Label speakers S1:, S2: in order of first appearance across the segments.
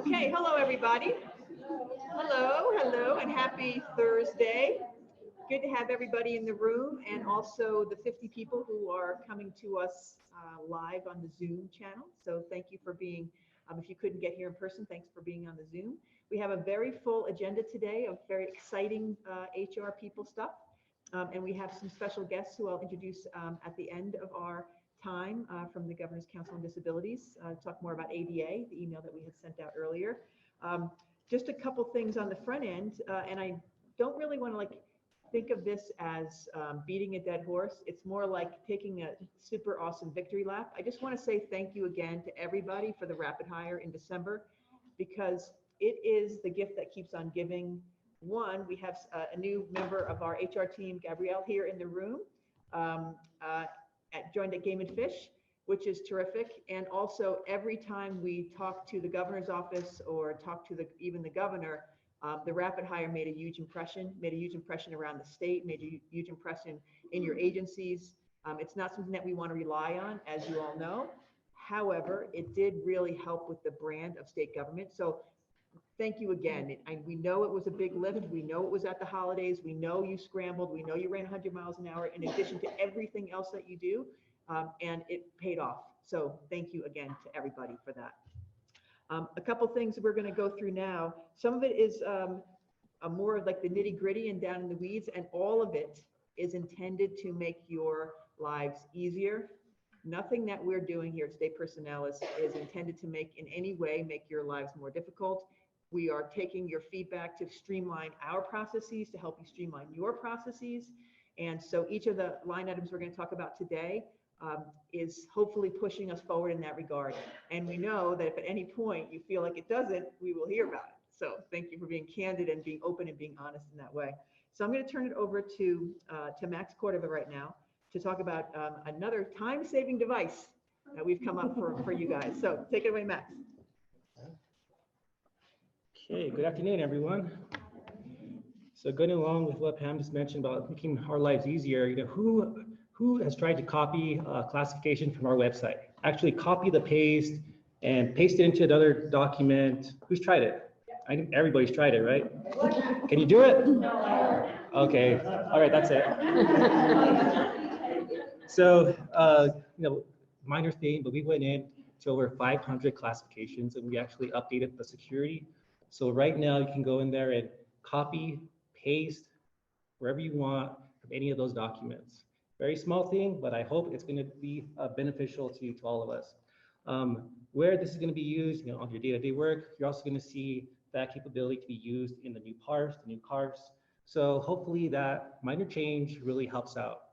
S1: Okay, hello everybody. Hello, and happy Thursday. Good to have everybody in the room and also the 50 people who are coming to us live on the Zoom channel. So thank you for being, if you couldn't get here in person, thanks for being on the Zoom. We have a very full agenda today of very exciting HR people stuff. And we have some special guests who I'll introduce at the end of our time from the Governor's Council on Disabilities, talk more about ADA, the email that we had sent out earlier. Just a couple things on the front end, and I don't really want to think of this as beating a dead horse. It's more like taking a super awesome victory lap. I just want to say thank you again to everybody for the rapid hire in December, because it is the gift that keeps on giving. One, we have a new member of our HR team, Gabrielle, here in the room, joined at Game and Fish, which is terrific. And also every time we talk to the governor's office or talk to even the governor, the rapid hire made a huge impression around the state, made a huge impression in your agencies. It's not something that we want to rely on, as you all know. However, it did really help with the brand of state government. So thank you again. We know it was a big lift. We know it was at the holidays. We know you scrambled. We know you ran 100 miles an hour in addition to everything else that you do. And it paid off. So thank you again to everybody for that. A couple things we're going to go through now. Some of it is more of like the nitty gritty and down in the weeds, and all of it is intended to make your lives easier. Nothing that we're doing here at State Personnel is intended to make in any way make your lives more difficult. We are taking your feedback to streamline our processes, to help you streamline your processes. And so each of the line items we're going to talk about today is hopefully pushing us forward in that regard. And we know that if at any point you feel like it doesn't, we will hear about it. So thank you for being candid and being open and being honest in that way. So I'm going to turn it over to Max Cordova right now to talk about another time-saving device that we've come up for you guys. So take it away, Max.
S2: Okay, good afternoon, everyone. So going along with what Pam just mentioned about making our lives easier, who has tried to copy classification from our website? Actually copy the paste and paste it into another document. Who's tried it? I think everybody's tried it, right? Can you do it? No. Okay, all right, that's it. So, minor thing, but we went in to over 500 classifications and we actually updated the security. So right now you can go in there and copy, paste, wherever you want from any of those documents. Very small thing, but I hope it's going to be beneficial to all of us. Where this is going to be used, on your day-to-day work, you're also going to see that capability to be used in the new PARFs, the new CARFs. So hopefully that minor change really helps out.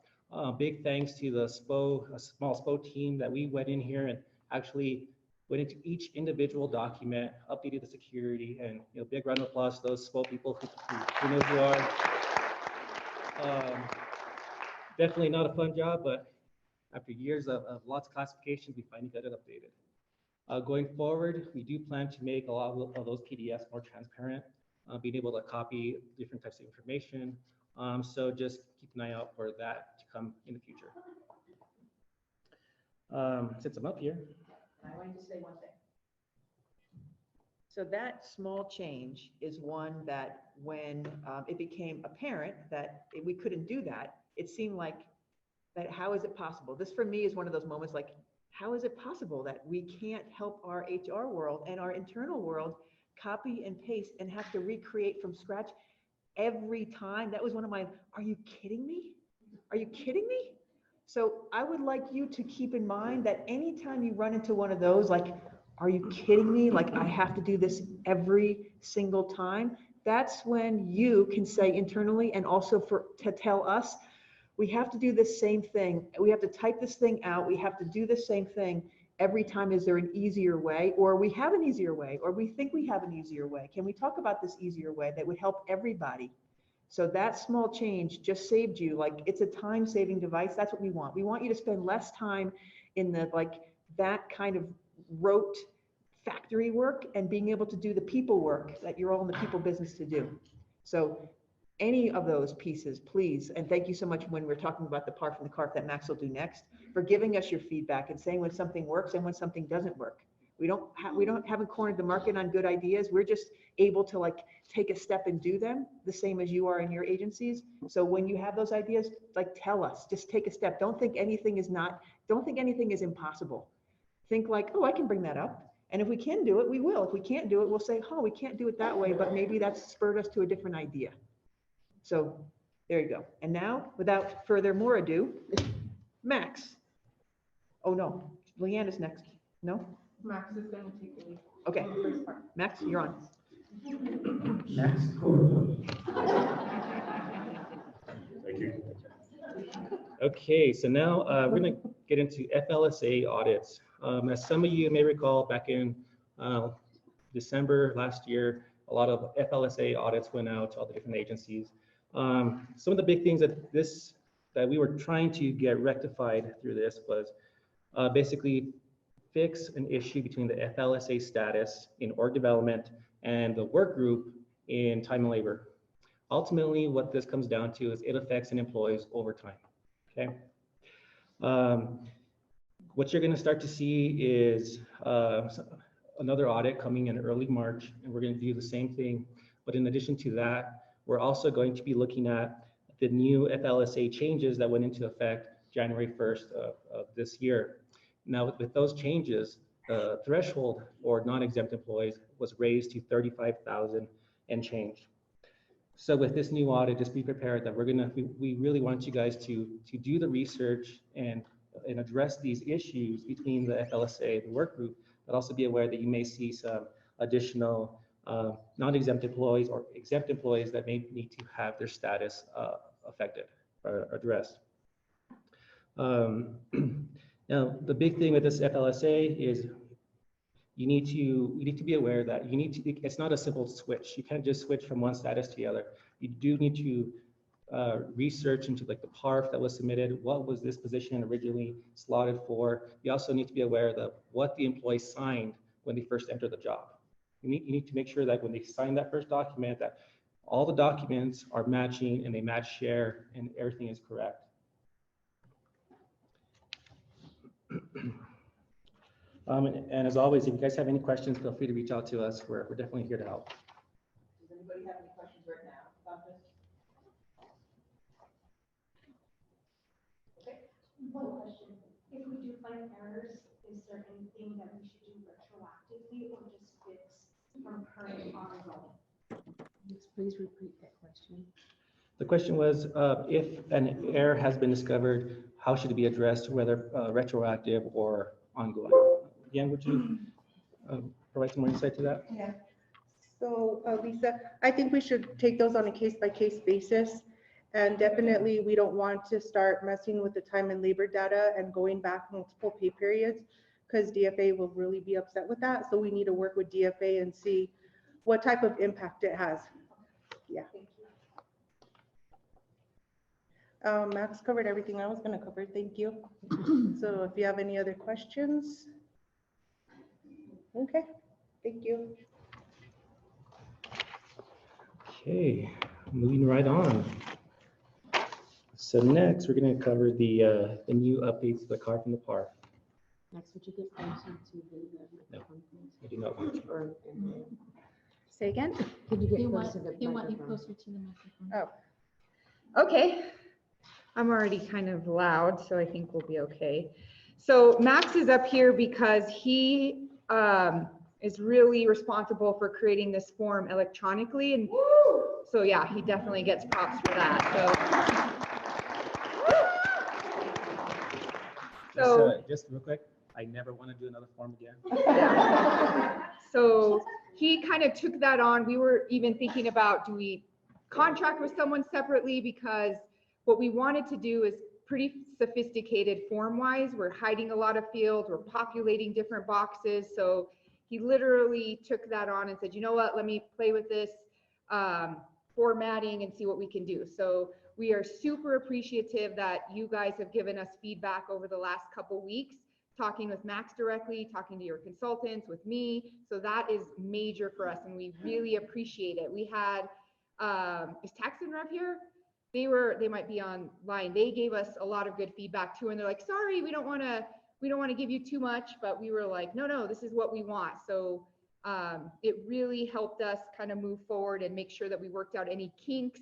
S2: Big thanks to the small SPO team that we went in here and actually went into each individual document, updated the security, and big round of applause to those SPO people who know who are. Definitely not a fun job, but after years of lots of classifications, we finally got it updated. Going forward, we do plan to make a lot of those PDFs more transparent, being able to copy different types of information. So just keep an eye out for that to come in the future. Since I'm up here.
S1: I wanted to say one thing. So that small change is one that when it became apparent that we couldn't do that, it seemed like that how is it possible? This for me is one of those moments like, how is it possible that we can't help our HR world and our internal world copy and paste and have to recreate from scratch every time? That was one of my, are you kidding me? Are you kidding me? So I would like you to keep in mind that anytime you run into one of those, like, are you kidding me? Like I have to do this every single time. That's when you can say internally and also to tell us, we have to do this same thing. We have to type this thing out. We have to do the same thing every time. Is there an easier way? Or we have an easier way, or we think we have an easier way. Can we talk about this easier way that would help everybody? So that small change just saved you. Like it's a time-saving device. That's what we want. We want you to spend less time in the that kind of rote factory work and being able to do the people work that you're all in the people business to do. So any of those pieces, please, and thank you so much when we're talking about the PARF and the CARF that Max will do next, for giving us your feedback and saying when something works and when something doesn't work. We haven't cornered the market on good ideas. We're just able to like take a step and do them the same as you are in your agencies. So when you have those ideas, like tell us, just take a step. Don't think anything is impossible. Think like, oh, I can bring that up. And if we can do it, we will. If we can't do it, we'll say, oh, we can't do it that way, but maybe that's spurred us to a different idea. So there you go. And now, without further more ado, Max. Oh no, Leanne is next. No?
S3: Max is going to take the lead.
S1: Okay,
S3: on the first part.
S1: Max, you're on.
S4: Next. Thank you.
S2: Okay, so now we're going to get into FLSA audits. As some of you may recall, back in December last year, a lot of FLSA audits went out to all the different agencies. Some of the big things that we were trying to get rectified through this was basically fix an issue between the FLSA status in org development and the work group in time and labor. Ultimately, what this comes down to is it affects an employee's overtime, okay? What you're gonna start to see is another audit coming in early March, and we're gonna do the same thing. But in addition to that, we're also going to be looking at the new FLSA changes that went into effect January 1st of this year. Now, with those changes, the threshold for non-exempt employees was raised to 35,000 and change. So with this new audit, just be prepared that we really want you guys to do the research and address these issues between the FLSA and the work group, but also be aware that you may see some additional non-exempt employees or exempt employees that may need to have their status affected or addressed. Now, the big thing with this FLSA is you need to be aware that it's not a simple switch. You can't just switch from one status to the other. You do need to research into like the PARF that was submitted. What was this position originally slotted for? You also need to be aware of what the employee signed when they first entered the job. You need to make sure that when they sign that first document that all the documents are matching and they match share and everything is correct. And as always, if you guys have any questions, feel free to reach out to us. We're definitely here to help.
S1: Does anybody have any questions right now about this? Okay.
S5: One question. If we do find errors, is there anything that we should do retroactively or just fix from current ongoing?
S3: Please repeat that question.
S2: The question was, if an error has been discovered, how should it be addressed, whether retroactive or ongoing? Again, would you provide some more insight to that?
S3: Yeah. So Lisa, I think we should take those on a case-by-case basis. And definitely, we don't want to start messing with the time and labor data and going back multiple pay periods because DFA will really be upset with that. So we need to work with DFA and see what type of impact it has. Yeah. Max covered everything I was going to cover. Thank you. So if you have any other questions. Okay, thank you.
S2: Okay, moving right on. So next, we're going to cover the new updates to the CARF and the PARF.
S6: Next, would you get closer to the
S2: No.
S6: microphone, please?
S2: I do not want to.
S6: Or,
S3: Say again?
S6: could you get
S7: They
S6: closer to the
S7: want you
S6: microphone?
S7: closer to the microphone.
S3: Oh,
S8: Okay, I'm already kind of loud, so I think we'll be okay. So Max is up here because he is really responsible for creating this form electronically. And so yeah, he definitely gets props for that.
S2: Just real quick, I never want to do another form again.
S8: Yeah. So he kind of took that on. We were even thinking about, do we contract with someone separately? Because what we wanted to do is pretty sophisticated form-wise. We're hiding a lot of fields. We're populating different boxes. So he literally took that on and said, you know what, let me play with this formatting and see what we can do. So we are super appreciative that you guys have given us feedback over the last couple weeks, talking with Max directly, talking to your consultants, with me. So that is major for us and we really appreciate it. We had, is Tax and Rev here? They might be online. They gave us a lot of good feedback too. And they're like, sorry, we don't want we don't want to give you too much, but we were like, no, this is what we want. So it really helped us kind of move forward and make sure that we worked out any kinks.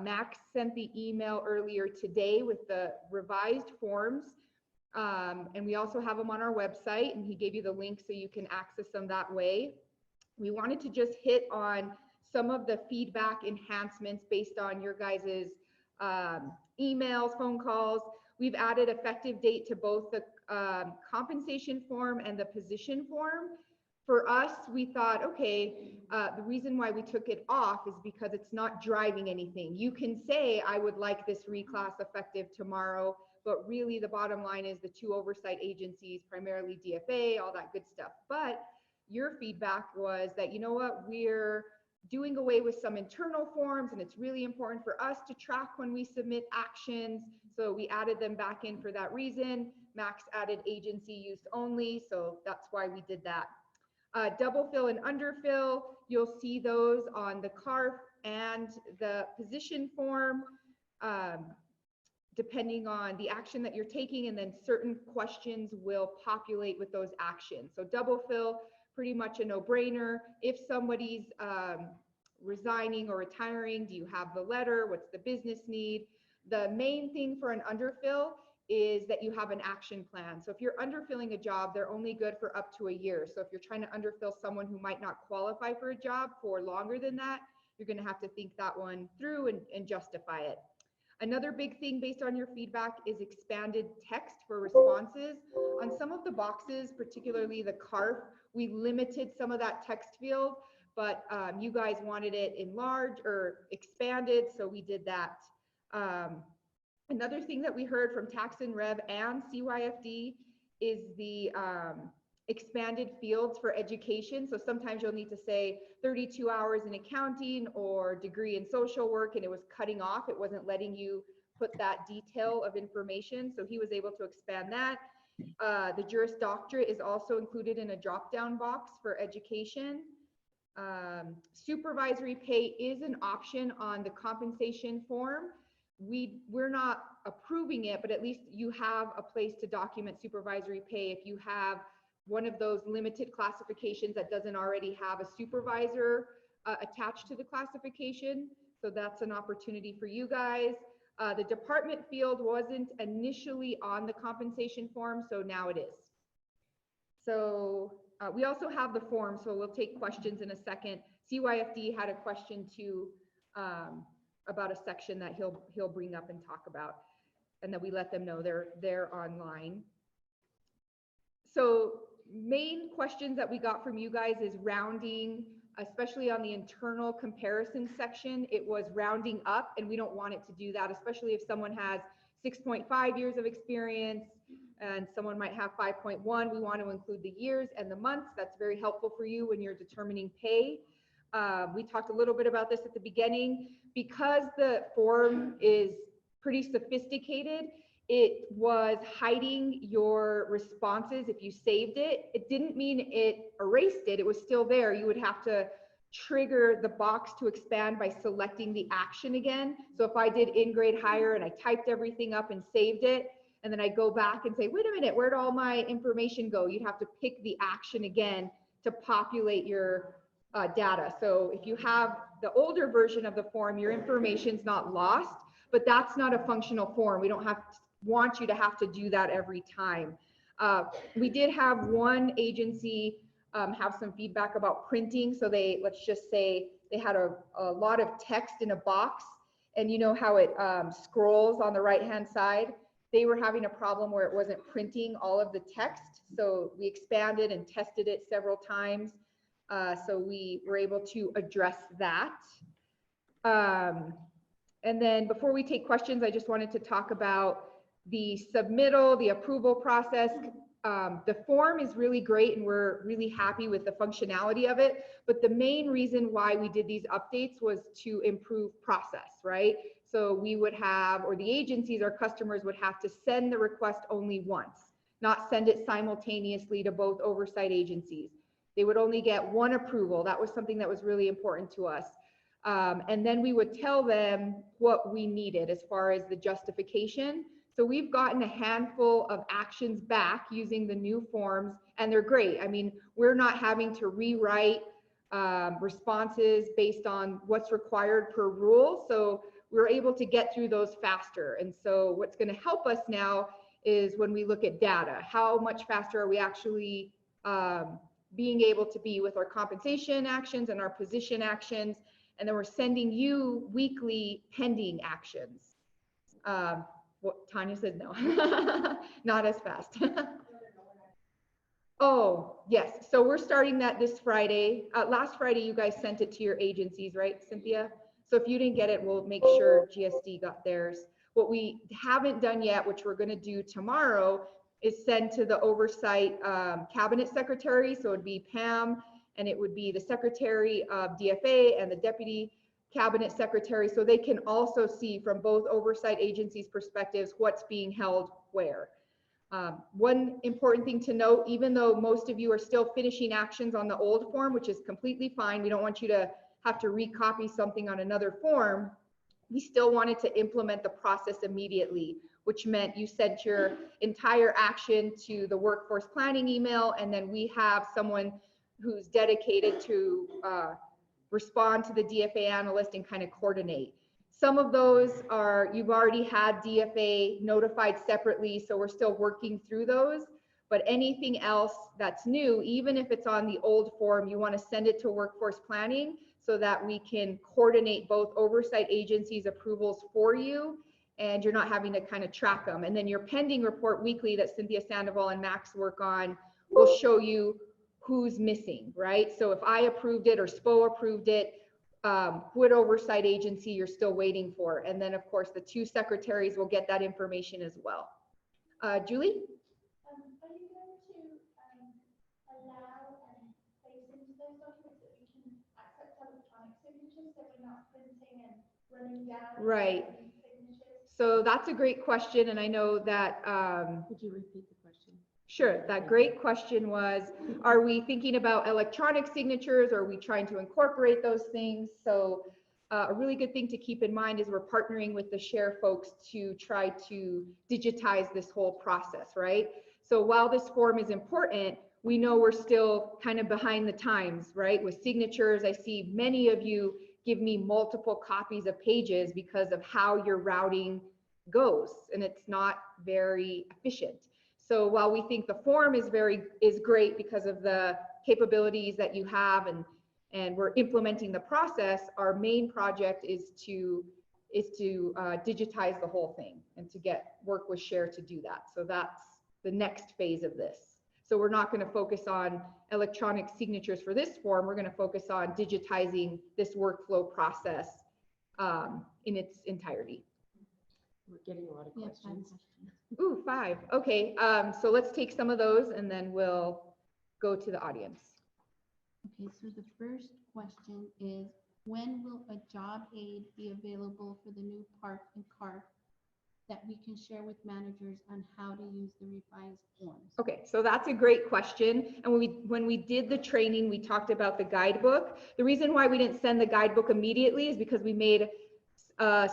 S8: Max sent the email earlier today with the revised forms. And we also have them on our website, and he gave you the link so you can access them that way. We wanted to just hit on some of the feedback enhancements based on your guys's emails, phone calls. We've added effective date to both the compensation form and the position form. For us, we thought, okay, the reason why we took it off is because it's not driving anything. You can say, I would like this reclass effective tomorrow, but really the bottom line is the two oversight agencies, primarily DFA, all that good stuff. But your feedback was that, you know what, we're doing away with some internal forms, and it's really important for us to track when we submit actions. So we added them back in for that reason. Max added agency use only, so that's why we did that. Double fill and underfill, you'll see those on the CARF and the position form, depending on the action that you're taking, and then certain questions will populate with those actions. So double fill, pretty much a no-brainer. If somebody's resigning or retiring, do you have the letter? What's the business need? The main thing for an underfill is that you have an action plan. So if you're underfilling a job, they're only good for up to a year. So if you're trying to underfill someone who might not qualify for a job for longer than that, you're going to have to think that one through and justify it. Another big thing based on your feedback is expanded text for responses. On some of the boxes, particularly the CARF, we limited some of that text field, but you guys wanted it enlarged or expanded, so we did that. Another thing that we heard from Tax and Rev and CYFD is the expanded fields for education. So sometimes you'll need to say 32 hours in accounting or degree in social work, and it was cutting off. It wasn't letting you put that detail of information. So he was able to expand that. The Juris Doctorate is also included in a drop-down box for education. Supervisory pay is an option on the compensation form. We're not approving it, but at least you have a place to document supervisory pay if you have one of those limited classifications that doesn't already have a supervisor attached to the classification. So that's an opportunity for you guys. The department field wasn't initially on the compensation form, so now it is. So we also have the form, so we'll take questions in a second. CYFD had a question too, about a section that he'll bring up and talk about, and that we let them know they're online. So main questions that we got from you guys is rounding, especially on the internal comparison section. It was rounding up, and we don't want it to do that, especially if someone has 6.5 years of experience and someone might have 5.1. We want to include the years and the months. That's very helpful for you when you're determining pay. We talked a little bit about this at the beginning. Because the form is pretty sophisticated, it was hiding your responses if you saved it. It didn't mean it erased it. It was still there. You would have to trigger the box to expand by selecting the action again. So if I did in-grade hire and I typed everything up and saved it, and then I go back and say, wait a minute, where'd all my information go? You'd have to pick the action again to populate your data. So if you have the older version of the form, your information's not lost, but that's not a functional form. We don't want you to have to do that every time. We did have one agency have some feedback about printing. So let's just say they had a lot of text in a box, and you know how it scrolls on the right-hand side. They were having a problem where it wasn't printing all of the text. So we expanded and tested it several times. So we were able to address that. And then before we take questions, I just wanted to talk about the submittal, the approval process. The form is really great, and we're really happy with the functionality of it. But the main reason why we did these updates was to improve process, right? So we would have, or the agencies, our customers would have to send the request only once, not send it simultaneously to both oversight agencies. They would only get one approval. That was something that was really important to us. And then we would tell them what we needed as far as the justification. So So we've gotten a handful of actions back using the new forms, and they're great. I mean, we're not having to rewrite responses based on what's required per rule. So we're able to get through those faster. And so what's going to help us now is when we look at data, how much faster are we actually being able to be with our compensation actions and our position actions. And then we're sending you weekly pending actions. What Tanya said, no, not as fast. Oh, yes. So we're starting that this Friday. Last Friday, you guys sent it to your agencies, right, Cynthia? So if you didn't get it, we'll make sure GSD got theirs. What we haven't done yet, which we're going to do tomorrow, is send to the oversight cabinet secretary. So it'd be Pam, and it would be the secretary of DFA and the deputy cabinet secretary. So they can also see from both oversight agencies' perspectives what's being held where. One important thing to note, even though most of you are still finishing actions on the old form, which is completely fine, we don't want you to have to recopy something on another form, we still wanted to implement the process immediately, which meant you sent your entire action to the workforce planning email, and then we have someone who's dedicated to respond to the DFA analyst and kind of coordinate. Some of those are, you've already had DFA notified separately, so we're still working through those. But anything else that's new, even if it's on the old form, you want to send it to workforce planning so that we can coordinate both oversight agencies' approvals for you, and you're not having to kind of track them. And then your pending report weekly that Cynthia Sandoval and Max work on will show you who's missing, right? So if I approved it or SPO approved it, what oversight agency you're still waiting for. And then of course the two secretaries will get that information as well. Julie?
S5: Are you going to allow and place into those documents that we can accept electronic signatures so we're not printing and running down?
S8: Right.
S5: Signatures?
S8: So that's a great question. And I know that,
S6: Could you repeat the question?
S8: sure, that great question was, are we thinking about electronic signatures, or are we trying to incorporate those things? So a really good thing to keep in mind is we're partnering with the share folks to try to digitize this whole process, right? So while this form is important, we know we're still kind of behind the times, right? With signatures, I see many of you give me multiple copies of pages because of how your routing goes, and it's not very efficient. So while we think the form is great because of the capabilities that you have, and we're implementing the process, our main project is to digitize the whole thing and to work with Share to do that. So that's the next phase of this. So we're not going to focus on electronic signatures for this form. We're going to focus on digitizing this workflow process in its entirety.
S6: We're getting a lot of questions.
S8: Ooh, 5. Okay, so let's take some of those and then we'll go to the audience.
S7: Okay, so the first question is, when will a job aid be available for the new PARF and CARF that we can share with managers on how to use the revised forms?
S8: Okay, so that's a great question. And when we did the training, we talked about the guidebook. The reason why we didn't send the guidebook immediately is because we made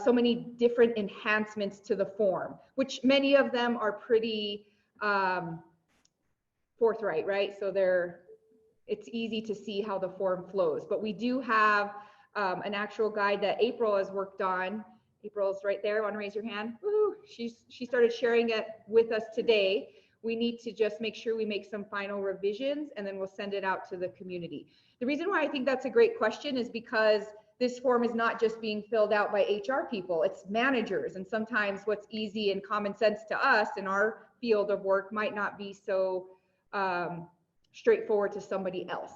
S8: so many different enhancements to the form, which many of them are pretty forthright, right? So it's easy to see how the form flows. But we do have an actual guide that April has worked on. April's right there. Want to raise your hand? Woo! She started sharing it with us today. We need to just make sure we make some final revisions, and then we'll send it out to the community. The reason why I think that's a great question is because this form is not just being filled out by HR people, it's managers. And sometimes what's easy and common sense to us in our field of work might not be so straightforward to somebody else.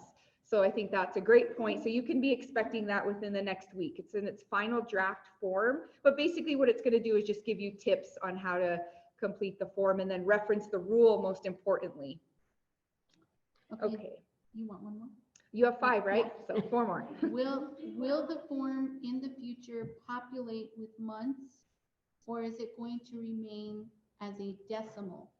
S8: So I think that's a great point. So you can be expecting that within the next week. It's in its final draft form, but basically what it's going to do is just give you tips on how to complete the form and then reference the rule most importantly. Okay.
S7: You want one more?
S8: You have 5, right? So 4 more.
S7: Will the form in the future populate with months, or is it going to remain as a decimal?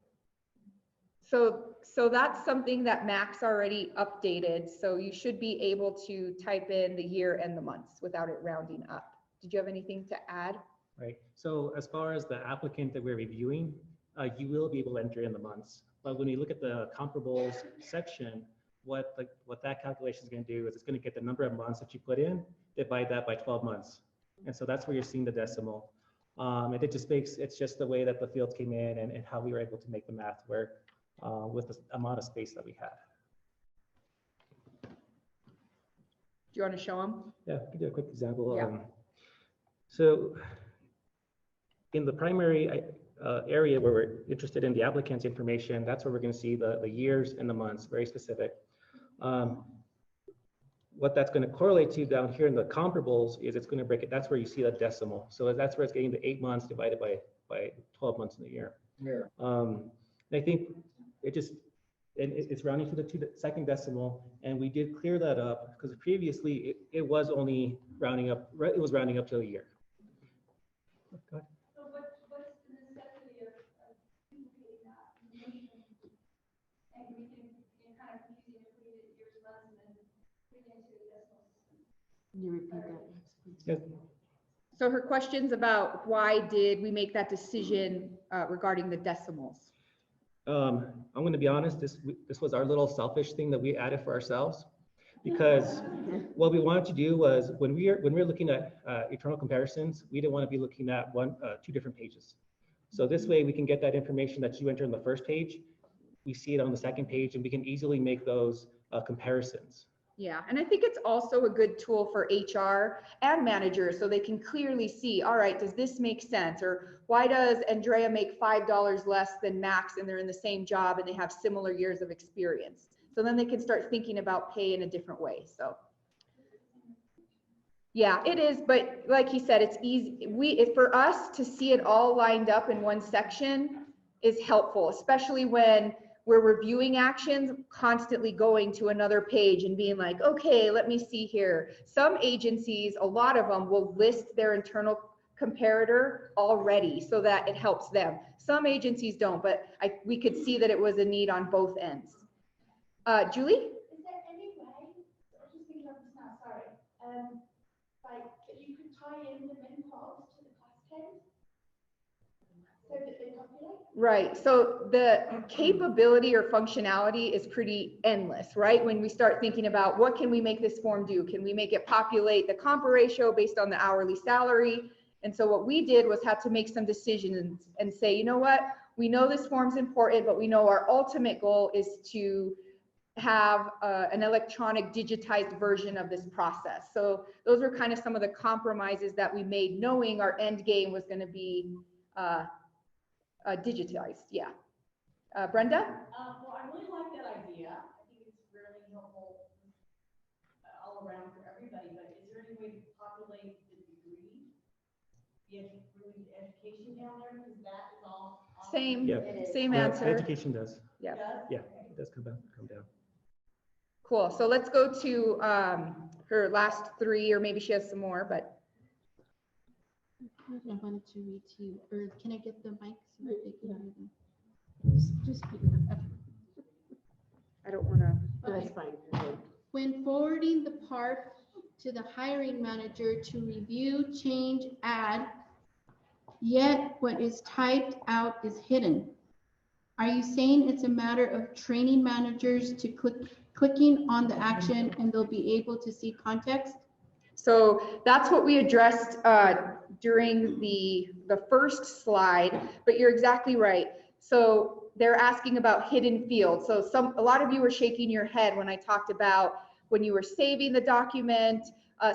S8: So that's something that Max already updated. So you should be able to type in the year and the months without it rounding up. Did you have anything to add?
S2: right? So as far as the applicant that we're reviewing, you will be able to enter in the months. But when you look at the comparables section, what that calculation is going to do is it's going to get the number of months that you put in, divide that by 12 months. And so that's where you're seeing the decimal. And it's just the way that the fields came in and how we were able to make the math work with the amount of space that we had.
S8: Do you want to show them?
S2: Yeah, I can do a quick example.
S8: Yeah.
S2: So in the primary area where we're interested in the applicant's information, that's where we're going to see the years and the months, very specific. What that's going to correlate to down here in the comparables is it's going to break it. That's where you see the decimal. So that's where it's getting the 8 months divided by 12 months in a year.
S8: Yeah.
S2: And I think it's rounding to the second decimal, and we did clear that up because previously it was only rounding up. It was rounding up to a year. Go ahead.
S5: So what's the necessity of duplicating that information? And we can kind of confusing if we did years, months, and then put it into the decimal system.
S6: Can you repeat that?
S2: Yes.
S8: So her question's about why did we make that decision regarding the decimals?
S2: I'm going to be honest. This was our little selfish thing that we added for ourselves, because what we wanted to do was when we're looking at internal comparisons, we didn't want to be looking at two different pages. So this way we can get that information that you enter on the first page, we see it on the second page, and we can easily make those comparisons.
S8: Yeah, and I think it's also a good tool for HR and managers so they can clearly see, all right, does this make sense? Or why does Andrea make $5 less than Max and they're in the same job and they have similar years of experience? So then they can start thinking about pay in a different way. So yeah, it is. But like he said, it's easy. For us to see it all lined up in one section is helpful, especially when we're reviewing actions, constantly going to another page and being like, okay, let me see here. Some agencies, a lot of them will list their internal comparator already so that it helps them. Some agencies don't, but we could see that it was a need on both ends. Julie?
S5: Is there any way, I'm just thinking of this now, sorry, like that you could tie in the min polls to the class code so that they populate?
S8: Right, so the capability or functionality is pretty endless, right? When we start thinking about what can we make this form do? Can we make it populate the compa ratio based on the hourly salary? And so what we did was have to make some decisions and say, you know what? We know this form's important, but we know our ultimate goal is to have an electronic digitized version of this process. So those were kind of some of the compromises that we made, knowing our end game was going to be digitized. Yeah. Brenda?
S9: Well, I really like that idea. I think it's really helpful all around for everybody, but is there any way to populate the degree, the education down there? Because that is all.
S8: Same,
S2: Yeah.
S8: same
S2: Yeah,
S8: answer.
S2: education does.
S8: Yeah.
S2: Yeah, it does come down.
S8: Cool. So let's go to her last three, or maybe she has some more, but.
S7: I wanted to read to you, or can I get the mic so that they can hear them? Just speak up.
S8: I don't want to.
S6: That's fine.
S7: When forwarding the PARF to the hiring manager to review, change, add, yet what is typed out is hidden. Are you saying it's a matter of training managers to clicking on the action and they'll be able to see context?
S8: So that's what we addressed during the first slide, but you're exactly right. So they're asking about hidden fields. So a lot of you were shaking your head when I talked about when you were saving the document,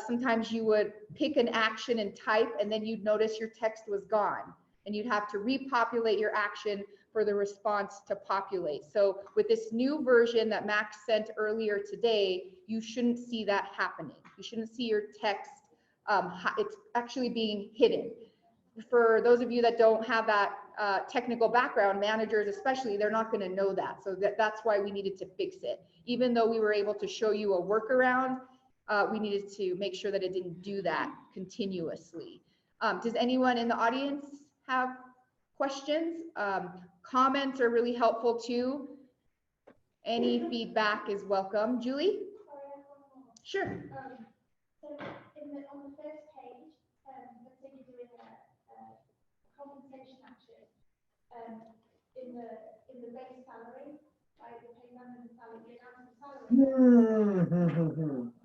S8: sometimes you would pick an action and type, and then you'd notice your text was gone, and you'd have to repopulate your action for the response to populate. So with this new version that Max sent earlier today, you shouldn't see that happening. You shouldn't see your text, it's actually being hidden. For those of you that don't have that technical background, managers especially, they're not gonna know that. So that's why we needed to fix it. Even though we were able to show you a workaround, we needed to make sure that it didn't do that continuously. Does anyone in the audience have questions? Comments are really helpful too. Any feedback is welcome. Julie?
S5: Sorry, I have one more.
S8: Sure.
S5: So on the first page, let's say you're doing a compensation action, in the base salary, right, the pay band and the salary, the amount of salary.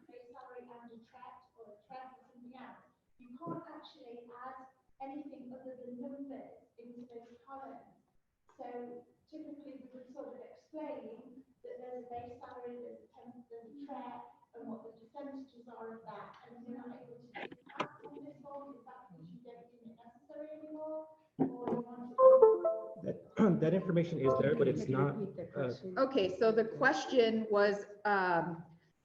S5: Base salary and a track or a track or something else. You can't actually add anything other than numbers into those columns. So typically we would sort of explain that there's a base salary, there's a track, and what the percentages are of that. And we're not able to do that on this one. Is that because you don't think it's necessary anymore? Or you want to?
S2: That information is there, but it's not.
S8: Okay, so the question was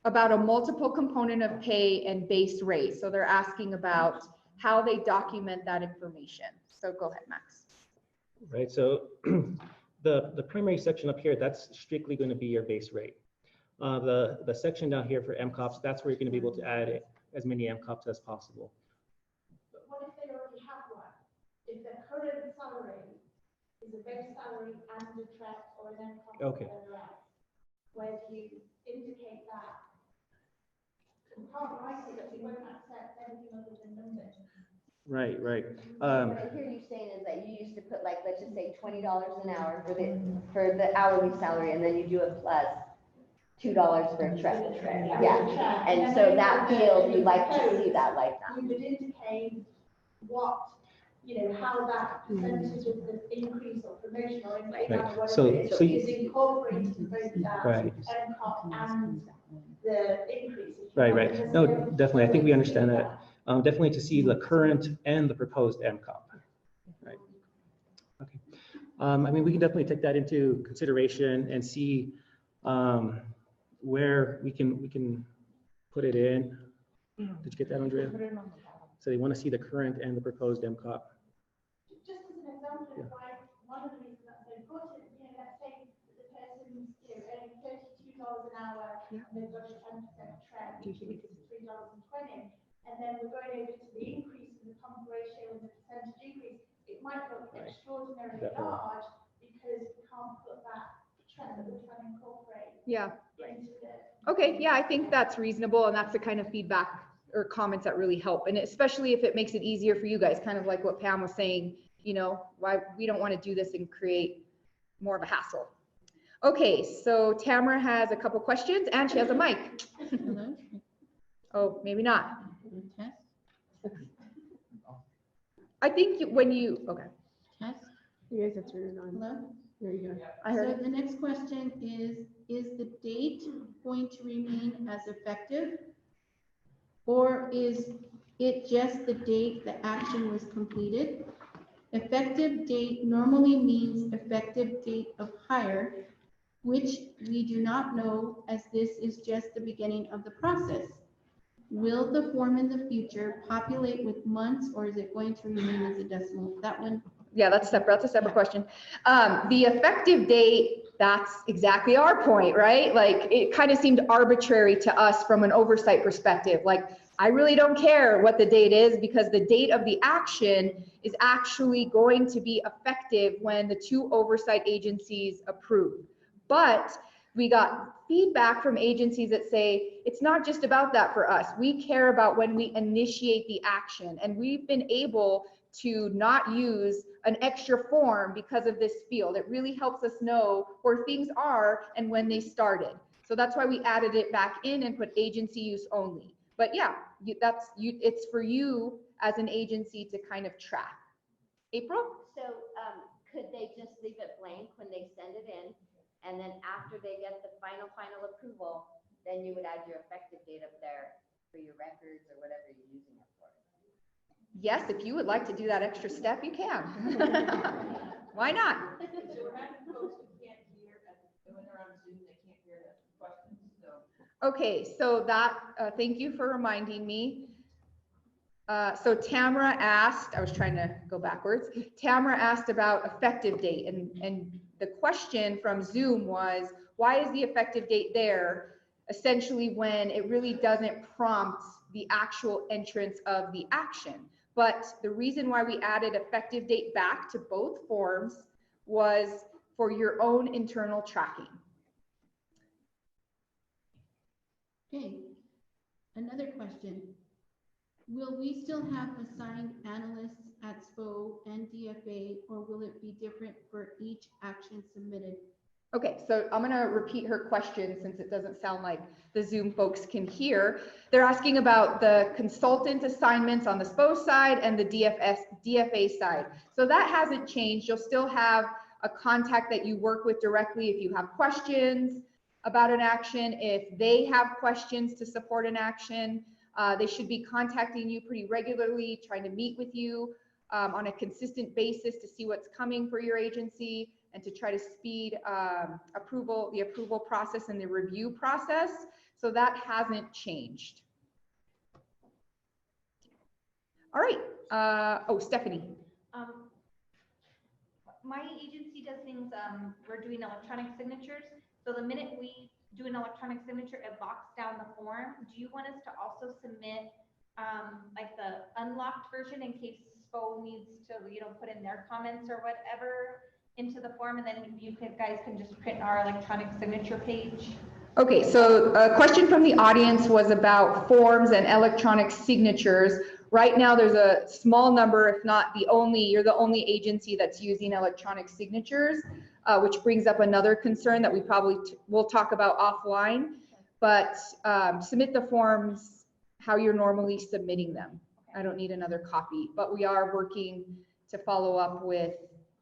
S8: about a multiple component of pay and base rate. So they're asking about how they document that information. So go ahead, Max.
S2: Right, so the primary section up here, that's strictly going to be your base rate. The section down here for MCOPs, that's where you're going to be able to add as many MCOPs as possible.
S5: But what if they already have one? If their current salary is a base salary and a track or an MCOP or
S2: Okay.
S5: whatever else, where do you indicate that? You can't write it, because it won't accept anything other than numbers.
S2: Right.
S10: What I hear you saying is that you used to put, like, let's just say $20 an hour for the hourly salary, and then you do a plus $2 for a track. Yeah, and so that field, we'd like to see that like that.
S5: You would indicate what, how that percentage of the increase or promotion or increase or whatever
S2: So
S5: it is,
S2: you-
S5: is incorporated in both that
S2: Right.
S5: MCOP and the increase.
S2: Right. No, definitely. I think we understand that. Definitely to see the current and the proposed MCOP. Right. Okay. I mean, we can definitely take that into consideration and see where we can put it in. Did you get that, Andrea? So they want to see the current and the proposed MCOP.
S5: Just as an example of why one of the reasons that's so important, let's say that the person's earning $32 an hour and they've got a 10% trend, which is $3.20. And then we're going over to the increase in the comp ratio and the percentage increase, it might look extraordinarily large because we can't put that trend that we're trying to incorporate into the.
S8: Okay, yeah, I think that's reasonable, and that's the kind of feedback or comments that really help, and especially if it makes it easier for you guys, kind of like what Pam was saying, why we don't want to do this and create more of a hassle. Okay, so Tamara has a couple questions, and she has a mic.
S7: Hello?
S8: Oh, maybe not.
S7: Test,
S8: I think okay.
S7: test,
S6: You guys have turned it on.
S7: hello?
S6: There you go.
S8: I heard
S7: So
S8: it.
S7: the next question is the date going to remain as effective? Or is it just the date the action was completed? Effective date normally means effective date of hire, which we do not know as this is just the beginning of the process. Will the form in the future populate with months, or is it going to remain as a decimal? That one,
S8: Yeah, that's separate. That's a separate question. The effective date, that's exactly our point, right? Like, it kind of seemed arbitrary to us from an oversight perspective. Like, I really don't care what the date is, because the date of the action is actually going to be effective when the two oversight agencies approve. But we got feedback from agencies that say, it's not just about that for us. We care about when we initiate the action. And we've been able to not use an extra form because of this field. It really helps us know where things are and when they started. So that's why we added it back in and put agency use only. But yeah, it's for you as an agency to kind of track. April?
S10: So could they just leave it blank when they send it in? And then after they get the final approval, then you would add your effective date up there for your records or whatever you're using it for?
S8: Yes, if you would like to do that extra step, you can. Why not?
S9: So we're having folks who can't hear, and when they're on Zoom, they can't hear the questions, so.
S8: Okay, so that, thank you for reminding me. So Tamara asked, I was trying to go backwards. Tamara asked about effective date, and the question from Zoom was, why is the effective date there? Essentially when it really doesn't prompt the actual entrance of the action. But the reason why we added effective date back to both forms was for your own internal tracking.
S7: okay. Another question. Will we still have assigned analysts at SPO and DFA, or will it be different for each action submitted?
S8: Okay, so I'm gonna repeat her question since it doesn't sound like the Zoom folks can hear. They're asking about the consultant assignments on the SPO side and the DFA side. So that hasn't changed. You'll still have a contact that you work with directly if you have questions about an action. If they have questions to support an action, they should be contacting you pretty regularly, trying to meet with you on a consistent basis to see what's coming for your agency and to try to speed the approval process and the review process. So that hasn't changed. All right. Oh, Stephanie.
S11: My agency does things, we're doing electronic signatures. So the minute we do an electronic signature, it locks down the form. Do you want us to also submit like the unlocked version in case SPO needs to, put in their comments or whatever into the form, and then guys can just print our electronic signature page?
S8: Okay, so a question from the audience was about forms and electronic signatures. Right now, there's a small number, if not you're the only agency that's using electronic signatures, which brings up another concern that we probably will talk about offline. But submit the forms how you're normally submitting them. I don't need another copy, but we are working to follow up with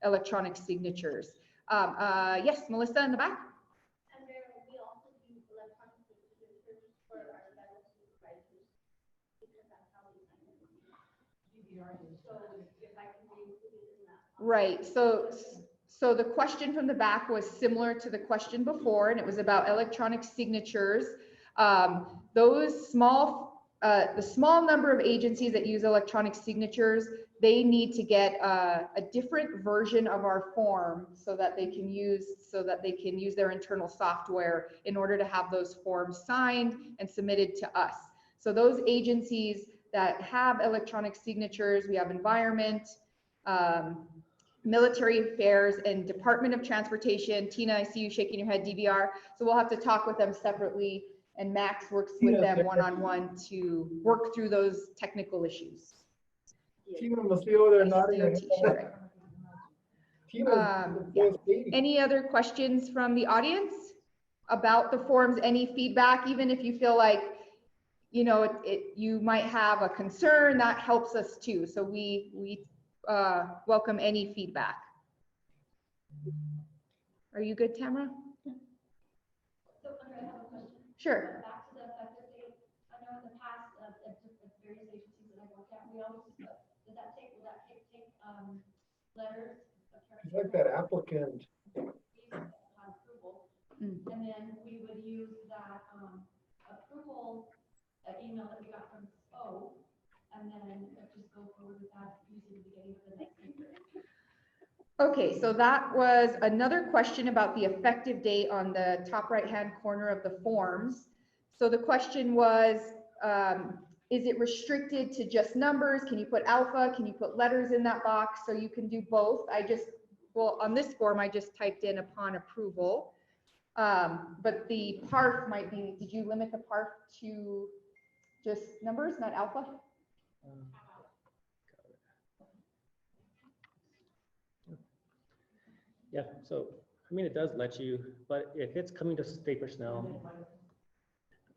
S8: electronic signatures. Yes, Melissa in the back.
S5: And then we also use electronic signatures for our level supervisors because that's how we sign it.
S9: DVR, so if I can be included in that.
S8: Right, so the question from the back was similar to the question before, and it was about electronic signatures. The small number of agencies that use electronic signatures, they need to get a different version of our form so that they can use their internal software in order to have those forms signed and submitted to us. So those agencies that have electronic signatures, we have Environment, Military Affairs, and Department of Transportation. Tina, I see you shaking your head, DVR. So we'll have to talk with them separately, and Max works with them one-on-one to work through those technical issues.
S4: Tina must be over there nodding her head.
S8: Yeah. Any other questions from the audience about the forms? Any feedback, even if you feel like, you might have a concern, that helps us too. So we welcome any feedback. Are you good, Tamara?
S5: So, Andrea, I have a question.
S8: Sure.
S5: Back to the effective date. I know in the past, at various agencies that I work at, we always, will that take letters?
S4: It's like that applicant.
S5: Approval. And then we would use that approval email that we got from SPO, and then just go forward with that using the beginning of the next year.
S8: Okay, so that was another question about the effective date on the top right-hand corner of the forms. So the question was, is it restricted to just numbers? Can you put alpha? Can you put letters in that box? So you can do both. On this form, I just typed in upon approval. But the PARF might be, did you limit the PARF to just numbers, not alpha?
S2: Yeah, so, it does let you, but if it's coming to state personnel,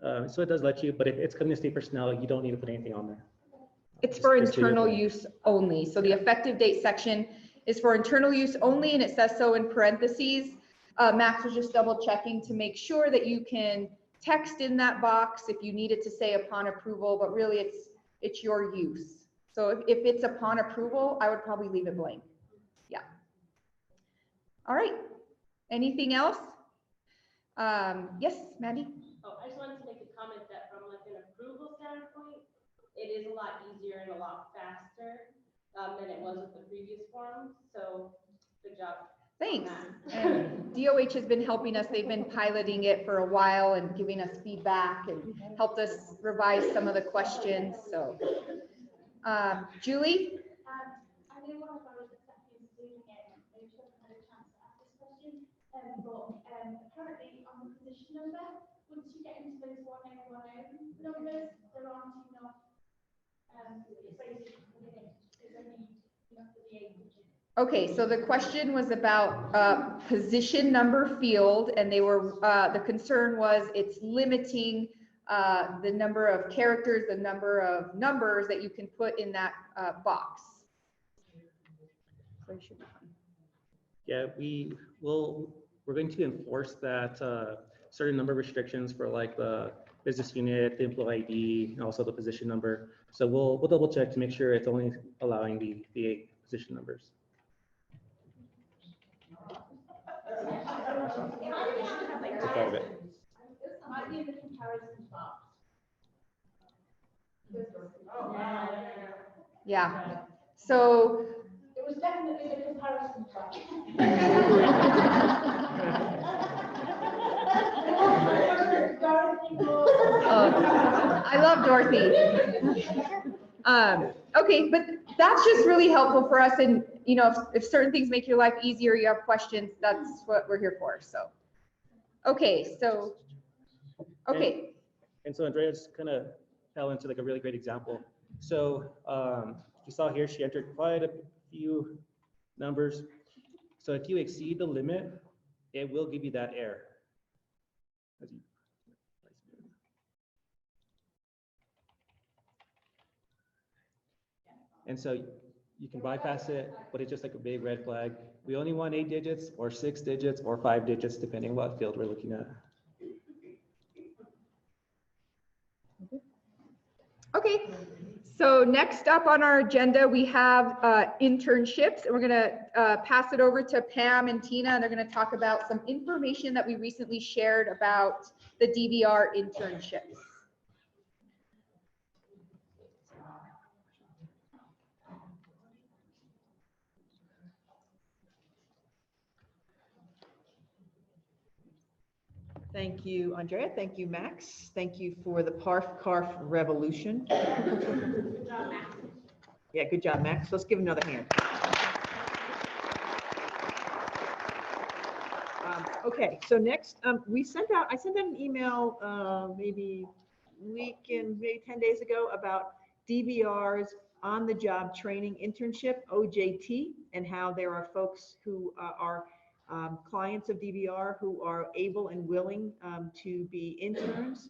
S2: so it does let you, but if it's coming to state personnel, you don't need to put anything on there.
S8: It's for
S2: Just so you're
S8: internal
S2: aware.
S8: use only. So the effective date section is for internal use only, and it says so in parentheses. Max was just double checking to make sure that you can text in that box if you need it to say upon approval, but really it's your use. So if it's upon approval, I would probably leave it blank. Yeah. All right. Anything else? Yes, Mandy?
S12: Oh, I just wanted to make a comment that from like an approval standpoint, it is a lot easier and a lot faster than it was with the previous form. So good job.
S8: Thanks. And DOH has been helping us. They've been piloting it for a while and giving us feedback and helped us revise some of the questions. So, Julie?
S5: I know one of our executives is doing it, they should have had a chance to ask this question, but apparently on the position number, once you get into those 1010 numbers, there aren't enough
S8: Okay, so the question was about position number field, and they were, the concern was it's limiting the number of characters, the number of numbers that you can put in that box. So you should be fine.
S2: Yeah, we're going to enforce that certain number of restrictions for like the business unit, the employee ID, and also the position number. So we'll double check to make sure it's only allowing the position numbers. Took out of it.
S9: Might be the comparison box.
S8: Yeah, so
S5: It was definitely the comparison box.
S8: I love Dorothy. Okay, but that's just really helpful for us. And, you know, if certain things make your life easier, you have questions, that's what we're here for. So, okay, so, okay.
S2: And so Andrea just kind of fell into like a really great example. So you saw here, she entered quite a few numbers. So if you exceed the limit, it will give you that error. And so you can bypass it, but it's just like a big red flag. We only want 8 digits or 6 digits or 5 digits, depending what field we're looking at.
S8: Okay, so next up on our agenda, we have internships, and we're gonna pass it over to Pam and Tina, and they're gonna talk about some information that we recently shared about the DVR internships.
S1: Thank you, Andrea. Thank you, Max. Thank you for the PARF-CARF revolution.
S12: Good job, Max.
S1: Yeah, good job, Max. Let's give him another hand. Okay, so next, I sent out an email maybe maybe 10 days ago about DVR's on-the-job training internship, OJT, and how there are folks who are clients of DVR who are able and willing to be interns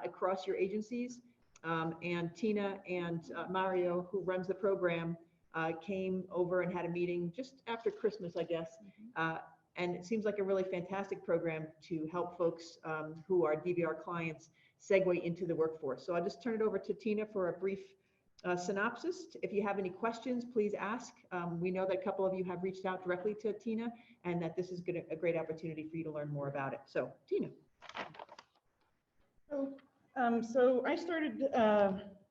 S1: across your agencies. And Tina and Mario, who runs the program, came over and had a meeting just after Christmas, I guess. And it seems like a really fantastic program to help folks who are DVR clients segue into the workforce. So I'll just turn it over to Tina for a brief synopsis. If you have any questions, please ask. We know that a couple of you have reached out directly to Tina, and that this is a great opportunity for you to learn more about it. So, Tina.
S13: So I started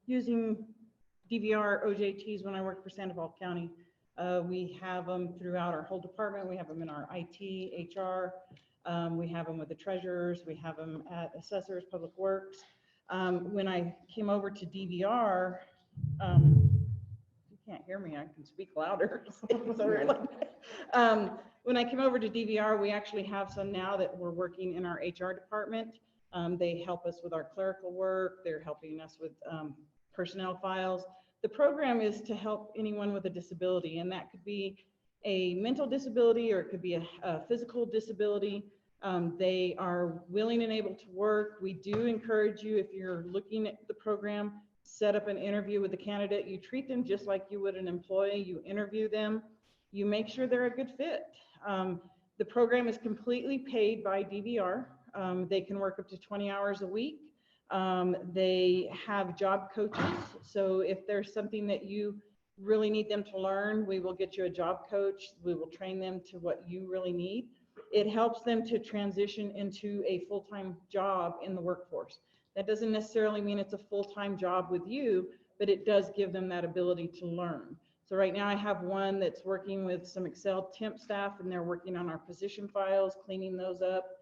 S13: using DVR OJTs when I worked for Sandoval County. We have them throughout our whole department. We have them in our IT, HR. We have them with the treasurers. We have them at assessors, public works. When I came over to DVR, you can't hear me, I can speak louder. When I came over to DVR, we actually have some now that we're working in our HR department. They help us with our clerical work. They're helping us with personnel files. The program is to help anyone with a disability, and that could be a mental disability or it could be a physical disability. They are willing and able to work. We do encourage you, if you're looking at the program, set up an interview with the candidate. You treat them just like you would an employee. You interview them. You make sure they're a good fit. The program is completely paid by DVR. They can work up to 20 hours a week. They have job coaches. So if there's something that you really need them to learn, we will get you a job coach. We will train them to what you really need. It helps them to transition into a full-time job in the workforce. That doesn't necessarily mean it's a full-time job with you, but it does give them that ability to learn. So right now I have one that's working with some Excel temp staff, and they're working on our position files, cleaning those up.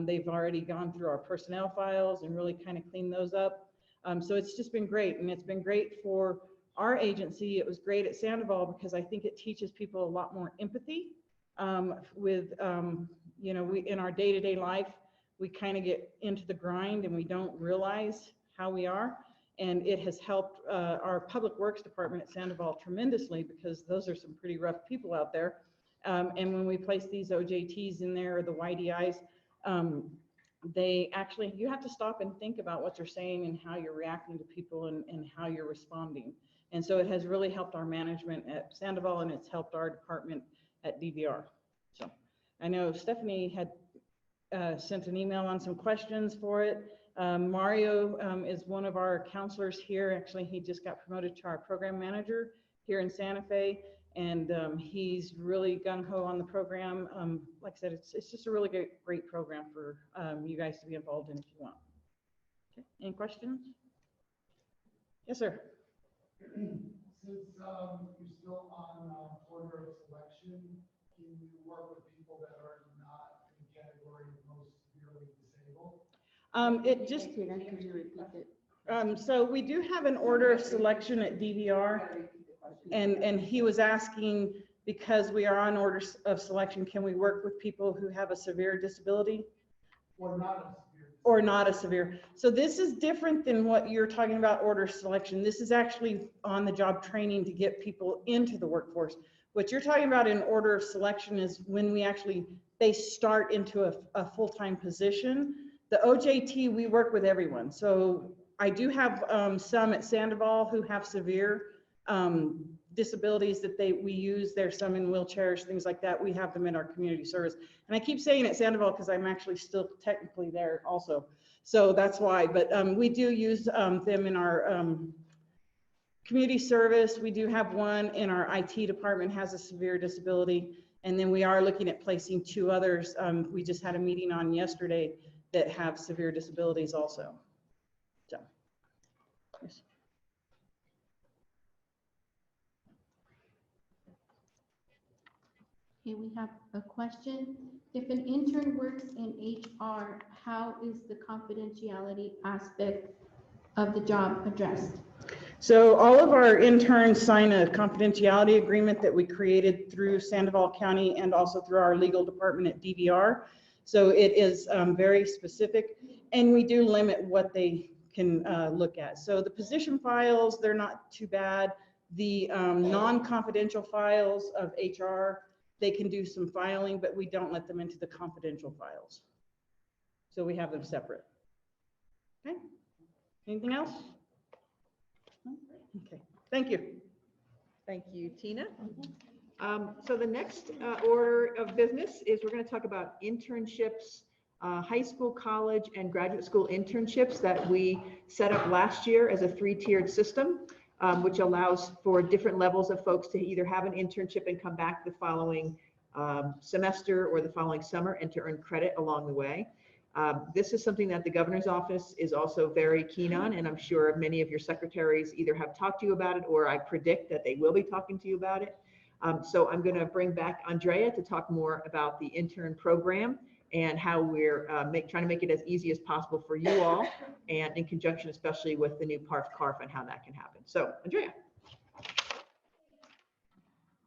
S13: They've already gone through our personnel files and really kind of cleaned those up. So it's just been great, and it's been great for our agency. It was great at Sandoval because I think it teaches people a lot more empathy with, you know, in our day-to-day life, we kind of get into the grind and we don't realize how we are. And it has helped our Public Works Department at Sandoval tremendously, because those are some pretty rough people out there. And when we place these OJTs in there, or the YDIs, they actually, you have to stop and think about what you're saying and how you're reacting to people and how you're responding. And so it has really helped our management at Sandoval, and it's helped our department at DVR. So I know Stephanie had sent an email on some questions for it. Mario is one of our counselors here. Actually, he just got promoted to our program manager here in Santa Fe, and he's really gung-ho on the program. Like I said, it's just a really great program for you guys to be involved in if you want. Okay. Any questions? Yes, sir.
S4: Since you're still on order of selection, can you work with people that are not in the category of most severely disabled?
S13: It just,
S6: Could you repeat it?
S13: so we do have an order of selection at DVR, and he was asking, because we are on order of selection, can we work with people who have a severe disability?
S4: Or not a severe?
S13: Or not a severe. So this is different than what you're talking about, order of selection. This is actually on the job training to get people into the workforce. What you're talking about in order of selection is when we actually, they start into a full-time position. The OJT, we work with everyone. So I do have some at Sandoval who have severe disabilities that we use. There's some in wheelchairs, things like that. We have them in our community service. And I keep saying at Sandoval because I'm actually still technically there also. So that's why, but we do use them in our community service. We do have one in our IT department has a severe disability. And then we are looking at placing 2 others. We just had a meeting on yesterday that have severe disabilities also. So, yes.
S7: Okay, we have a question. If an intern works in HR, how is the confidentiality aspect of the job addressed?
S13: So all of our interns sign a confidentiality agreement that we created through Sandoval County and also through our legal department at DVR. So it is very specific, and we do limit what they can look at. So the position files, they're not too bad. The non-confidential files of HR, they can do some filing, but we don't let them into the confidential files. So we have them separate. Okay. Anything else? Okay. Thank you.
S1: Thank you, Tina. So the next order of business is we're going to talk about internships, high school, college, and graduate school internships that we set up last year as a 3-tiered system. Which allows for different levels of folks to either have an internship and come back the following semester or the following summer and to earn credit along the way. This is something that the governor's office is also very keen on, and I'm sure many of your secretaries either have talked to you about it or I predict that they will be talking to you about it. So I'm going to bring back Andrea to talk more about the intern program and how we're trying to make it as easy as possible for you all, and in conjunction especially with the new PARF, CARF, and how that can happen. So, Andrea.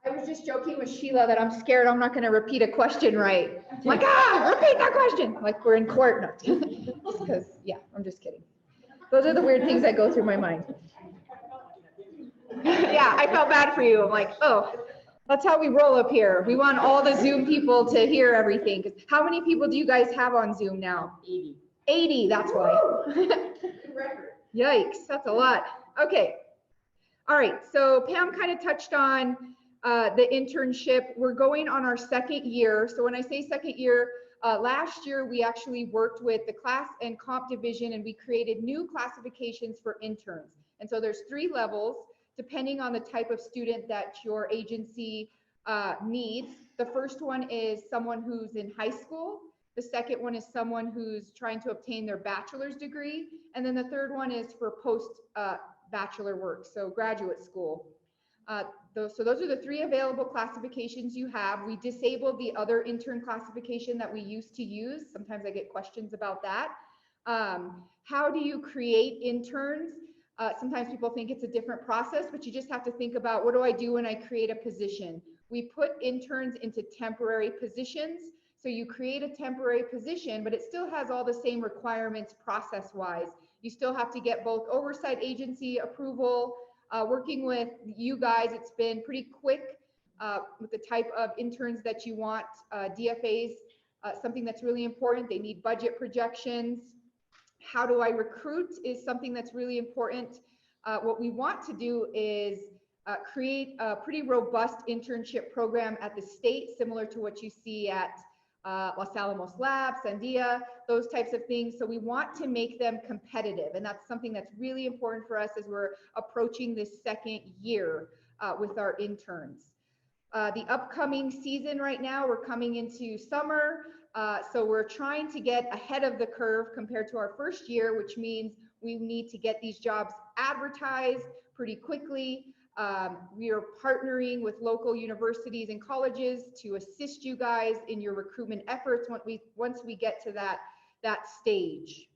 S8: I was just joking with Sheila that I'm scared I'm not going to repeat a question right. I'm like, repeat that question. Like we're in court. No, because, yeah, I'm just kidding. Those are the weird things that go through my mind. Yeah, I felt bad for you. I'm like, oh. That's how we roll up here. We want all the Zoom people to hear everything. How many people do you guys have on Zoom now? 80. 80, that's why. Yikes, that's a lot. Okay. All right, so Pam kind of touched on the internship. We're going on our 2nd year. So when I say 2nd year, last year we actually worked with the class and comp division, and we created new classifications for interns. And so there's 3 levels, depending on the type of student that your agency needs. The first one is someone who's in high school. The second one is someone who's trying to obtain their bachelor's degree. And then the third one is for post-bachelor work, so graduate school. So those are the 3 available classifications you have. We disabled the other intern classification that we used to use. Sometimes I get questions about that. How do you create interns? Sometimes people think it's a different process, but you just have to think about, what do I do when I create a position? We put interns into temporary positions. So you create a temporary position, but it still has all the same requirements process-wise. You still have to get both oversight agency approval. Working with you guys, it's been pretty quick with the type of interns that you want. DFAs, something that's really important. They need budget projections. How do I recruit is something that's really important. What we want to do is create a pretty robust internship program at the state, similar to what you see at Los Alamos Labs, Sandia, those types of things. So we want to make them competitive. And that's something that's really important for us as we're approaching this second year with our interns. The upcoming season right now, we're coming into summer. So we're trying to get ahead of the curve compared to our first year, which means we need to get these jobs advertised pretty quickly. We are partnering with local universities and colleges to assist you guys in your recruitment efforts once we get to that stage.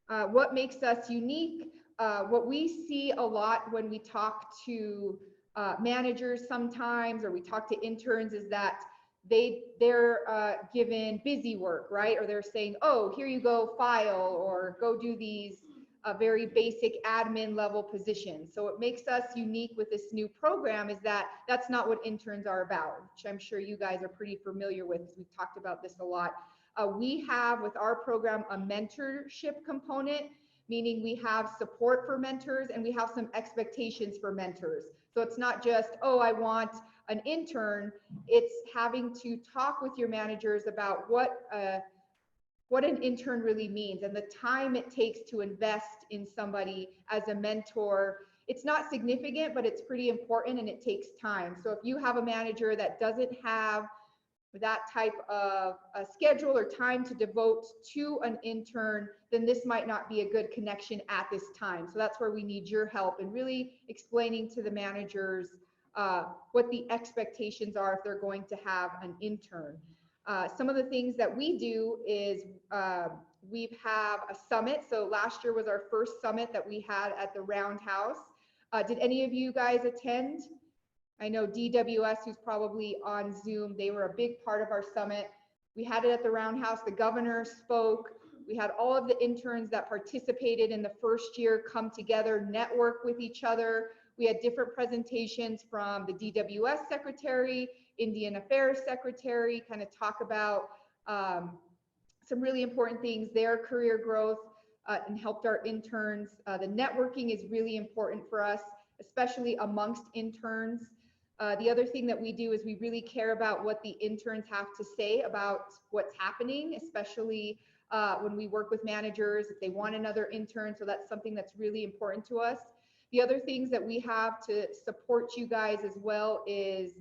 S8: What makes us unique? What we see a lot when we talk to managers sometimes, or we talk to interns, is that they're given busy work, right? Or they're saying, oh, here you go, file, or go do these very basic admin level positions. So what makes us unique with this new program is that that's not what interns are about, which I'm sure you guys are pretty familiar with, because we've talked about this a lot. We have with our program a mentorship component, meaning we have support for mentors and we have some expectations for mentors. So it's not just, oh, I want an intern. It's having to talk with your managers about what an intern really means and the time it takes to invest in somebody as a mentor. It's not significant, but it's pretty important and it takes time. So if you have a manager that doesn't have that type of a schedule or time to devote to an intern, then this might not be a good connection at this time. So that's where we need your help in really explaining to the managers what the expectations are if they're going to have an intern. Some of the things that we do is we have a summit. So last year was our first summit that we had at the Roundhouse. Did any of you guys attend? I know DWS, who's probably on Zoom, they were a big part of our summit. We had it at the Roundhouse. The governor spoke. We had all of the interns that participated in the first year come together, network with each other. We had different presentations from the DWS secretary, Indian Affairs secretary, kind of talk about some really important things, their career growth, and helped our interns. The networking is really important for us, especially amongst interns. The other thing that we do is we really care about what the interns have to say about what's happening, especially when we work with managers, if they want another intern. So that's something that's really important to us. The other things that we have to support you guys as well is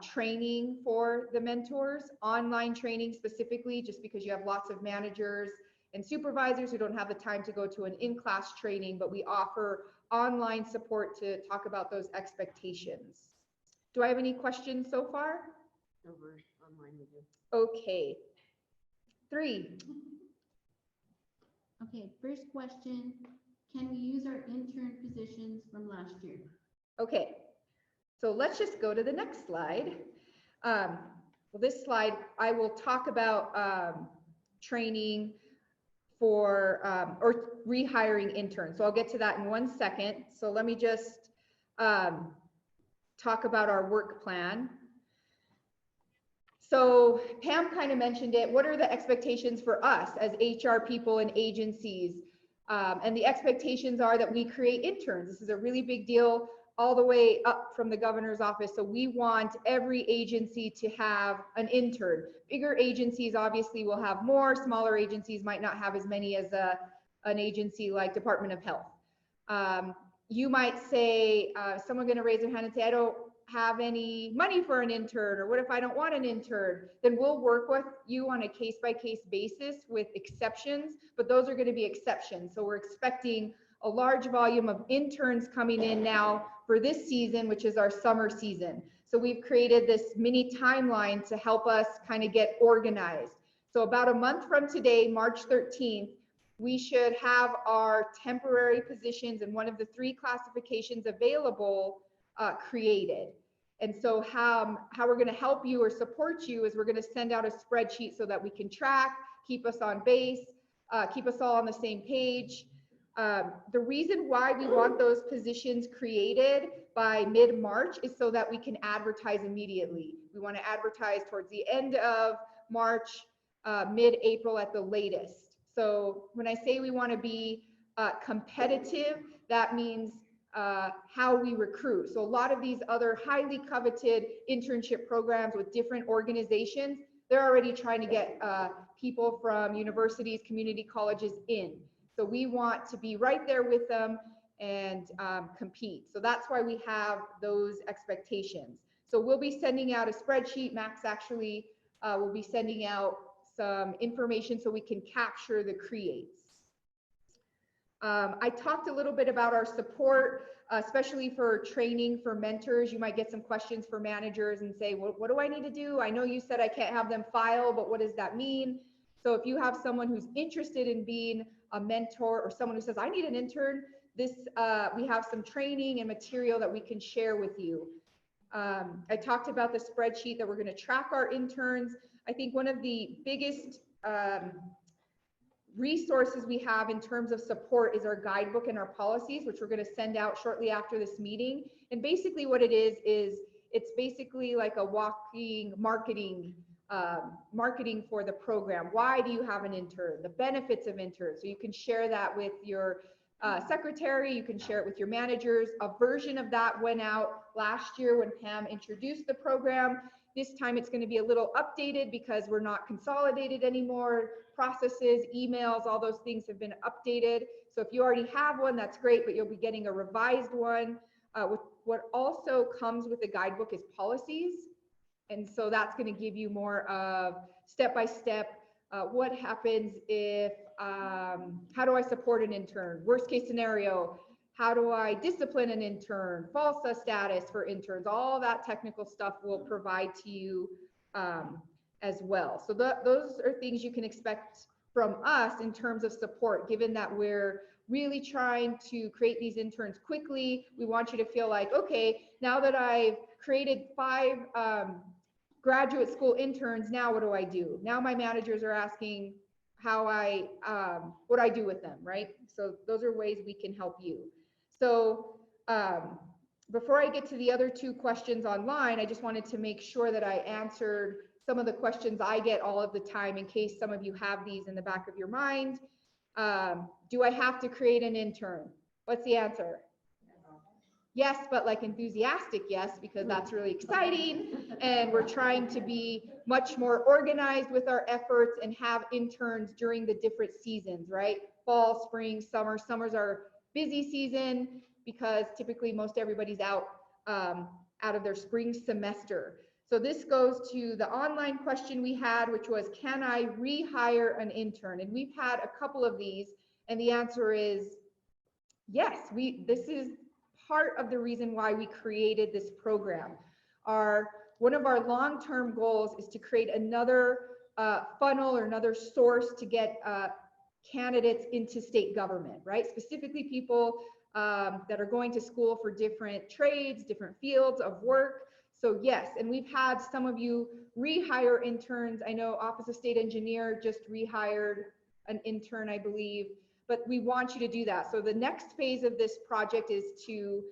S8: training for the mentors, online training specifically, just because you have lots of managers and supervisors who don't have the time to go to an in-class training, but we offer online support to talk about those expectations. Do I have any questions so far?
S6: Over online with you.
S8: Okay. 3.
S7: Okay, first question, can we use our intern positions from last year?
S8: Okay, so let's just go to the next slide. Well, this slide, I will talk about training for or rehiring interns. So I'll get to that in 1 second. So let me just talk about our work plan. So Pam kind of mentioned it. What are the expectations for us as HR people and agencies? And the expectations are that we create interns. This is a really big deal all the way up from the governor's office. So we want every agency to have an intern. Bigger agencies obviously will have more. Smaller agencies might not have as many as an agency like Department of Health. You might say, someone going to raise their hand and say, I don't have any money for an intern, or what if I don't want an intern? Then we'll work with you on a case-by-case basis with exceptions, but those are going to be exceptions. So we're expecting a large volume of interns coming in now for this season, which is our summer season. So we've created this mini timeline to help us kind of get organized. So about a month from today, March 13th, we should have our temporary positions in one of the 3 classifications available created. And so how we're going to help you or support you is we're going to send out a spreadsheet so that we can track, keep us on base. keep us all on the same page. The reason why we want those positions created by mid-March is so that we can advertise immediately. We want to advertise towards the end of March, mid-April at the latest. So when I say we want to be competitive, that means how we recruit. So a lot of these other highly coveted internship programs with different organizations, they're already trying to get people from universities, community colleges in. So we want to be right there with them and compete. So that's why we have those expectations. So we'll be sending out a spreadsheet. Max actually will be sending out some information so we can capture the creates. I talked a little bit about our support, especially for training for mentors. You might get some questions for managers and say, well, what do I need to do? I know you said I can't have them file, but what does that mean? So if you have someone who's interested in being a mentor or someone who says, I need an intern, we have some training and material that we can share with you. I talked about the spreadsheet that we're going to track our interns. I think one of the biggest resources we have in terms of support is our guidebook and our policies, which we're going to send out shortly after this meeting. And basically what it is it's basically like a walking marketing for the program. Why do you have an intern? The benefits of interns. So you can share that with your secretary, you can share it with your managers. A version of that went out last year when Pam introduced the program. This time it's going to be a little updated because we're not consolidated anymore. Processes, emails, all those things have been updated. So if you already have one, that's great, but you'll be getting a revised one. What also comes with the guidebook is policies. And so that's going to give you more of step-by-step, what happens if, how do I support an intern? Worst case scenario, how do I discipline an intern? FLSA status for interns, all that technical stuff we'll provide to you as well. So those are things you can expect from us in terms of support, given that we're really trying to create these interns quickly. We want you to feel like, okay, now that I've created 5 graduate school interns, now what do I do? Now my managers are asking how what I do with them, right? So those are ways we can help you. So before I get to the other 2 questions online, I just wanted to make sure that I answered some of the questions I get all of the time in case some of you have these in the back of your mind. Do I have to create an intern? What's the answer? Yes, but like enthusiastic yes, because that's really exciting. And we're trying to be much more organized with our efforts and have interns during the different seasons, right? Fall, spring, summer. Summer's our busy season because typically most everybody's out of their spring semester. So this goes to the online question we had, which was, can I rehire an intern? And we've had a couple of these, and the answer is yes. This is part of the reason why we created this program. One of our long-term goals is to create another funnel or another source to get candidates into state government, right? Specifically people that are going to school for different trades, different fields of work. So yes, and we've had some of you rehire interns. I know Office of State Engineer just rehired an intern, I believe, but we want you to do that. So the next phase of this project is to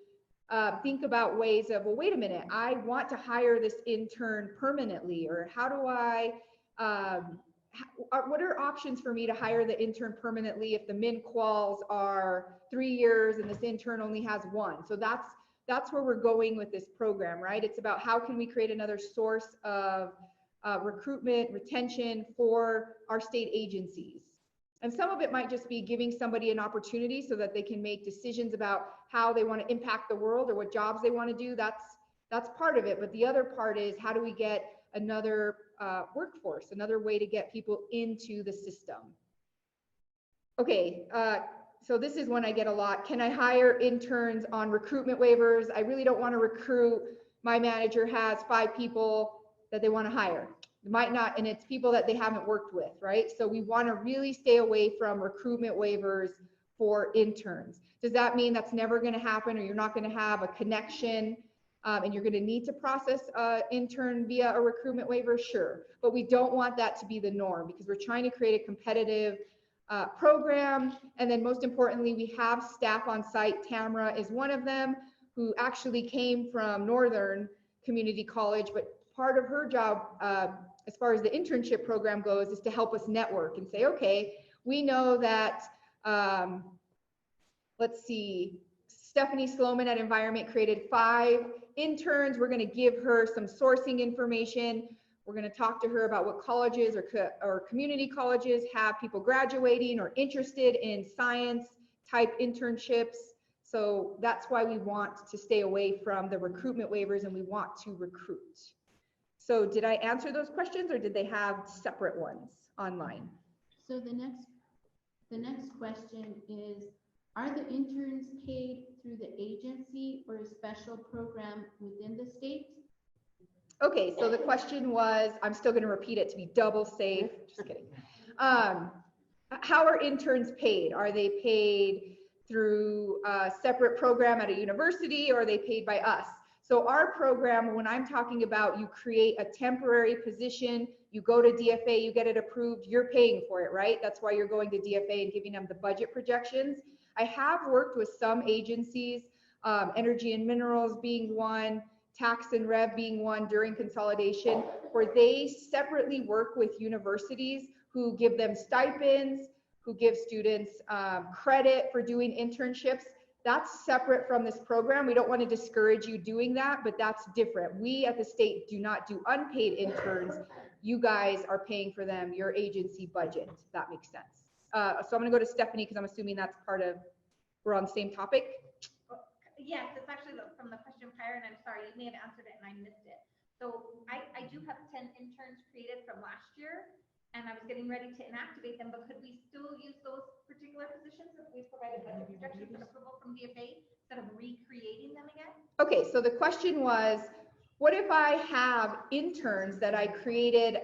S8: think about ways of, well, wait a minute, I want to hire this intern permanently, or how do I, what are options for me to hire the intern permanently if the min quals are 3 years and this intern only has 1? So that's where we're going with this program, right? It's about how can we create another source of recruitment, retention for our state agencies. And some of it might just be giving somebody an opportunity so that they can make decisions about how they want to impact the world or what jobs they want to do. That's part of it. But the other part is, how do we get another workforce, another way to get people into the system? Okay, so this is one I get a lot. Can I hire interns on recruitment waivers? I really don't want to recruit. My manager has 5 people that they want to hire. It might not, and it's people that they haven't worked with, right? So we want to really stay away from recruitment waivers for interns. Does that mean that's never going to happen, or you're not going to have a connection and you're going to need to process intern via a recruitment waiver? Sure, but we don't want that to be the norm because we're trying to create a competitive program. And then most importantly, we have staff on site. Tamara is one of them, who actually came from Northern Community College, but part of her job, as far as the internship program goes, is to help us network and say, okay, we know that, let's see, Stephanie Sloman at Environment created 5 interns. We're going to give her some sourcing information. We're going to talk to her about what colleges or community colleges have people graduating or interested in science type internships. So that's why we want to stay away from the recruitment waivers and we want to recruit. So did I answer those questions or did they have separate ones online?
S7: So the next question is, are the interns paid through the agency or a special program within the state?
S8: Okay, so the question was, I'm still going to repeat it to be double safe. Just kidding. How are interns paid? Are they paid through a separate program at a university or are they paid by us? So our program, when I'm talking about you create a temporary position, you go to DFA, you get it approved, you're paying for it, right? That's why you're going to DFA and giving them the budget projections. I have worked with some agencies, Energy and Minerals being one, Tax and Rev being one during consolidation, where they separately work with universities who give them stipends, who give students credit for doing internships. That's separate from this program. We don't want to discourage you doing that, but that's different. We at the state do not do unpaid interns. You guys are paying for them, your agency budget, if that makes sense. So I'm going to go to Stephanie because I'm assuming that's part of, we're on the same topic.
S11: Yes, it's actually from the question prior, and I'm sorry, you may have answered it and I missed it. So I do have 10 interns created from last year, and I was getting ready to inactivate them, but could we still use those particular positions if we provided budget projections and approval from DFA instead of recreating them again?
S8: Okay, so the question was, what if I have interns that I created,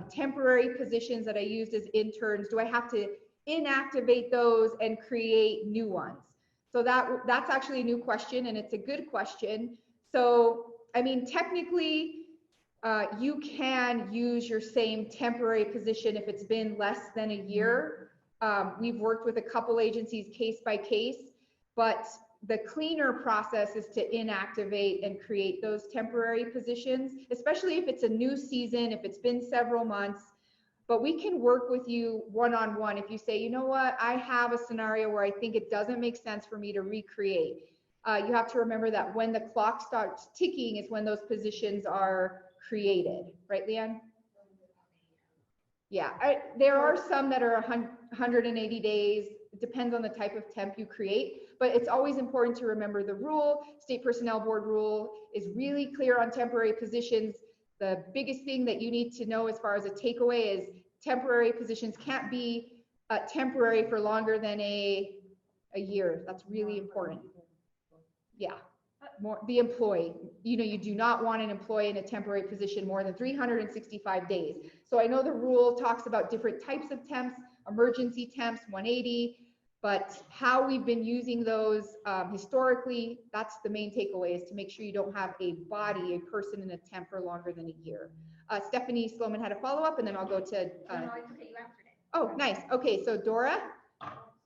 S8: temporary positions that I used as interns? Do I have to inactivate those and create new ones? So that's actually a new question, and it's a good question. So, I mean, technically, you can use your same temporary position if it's been less than a year. We've worked with a couple agencies case by case, but the cleaner process is to inactivate and create those temporary positions, especially if it's a new season, if it's been several months. But we can work with you one-on-one if you say, you know what, I have a scenario where I think it doesn't make sense for me to recreate. You have to remember that when the clock starts ticking is when those positions are created, right, Leanne? Yeah, there are some that are 180 days. It depends on the type of temp you create, but it's always important to remember the rule. State Personnel Board rule is really clear on temporary positions. The biggest thing that you need to know as far as a takeaway is temporary positions can't be temporary for longer than a year. That's really important. Yeah, more the employee. You know, you do not want an employee in a temporary position more than 365 days. So I know the rule talks about different types of temps, emergency temps, 180, but how we've been using those historically, that's the main takeaway, is to make sure you don't have a body, a person in a temp for longer than a year. Stephanie Sloman had a follow-up, and then I'll go to.
S11: No, it's okay, you answered it.
S8: Oh, nice. Okay, so Dora.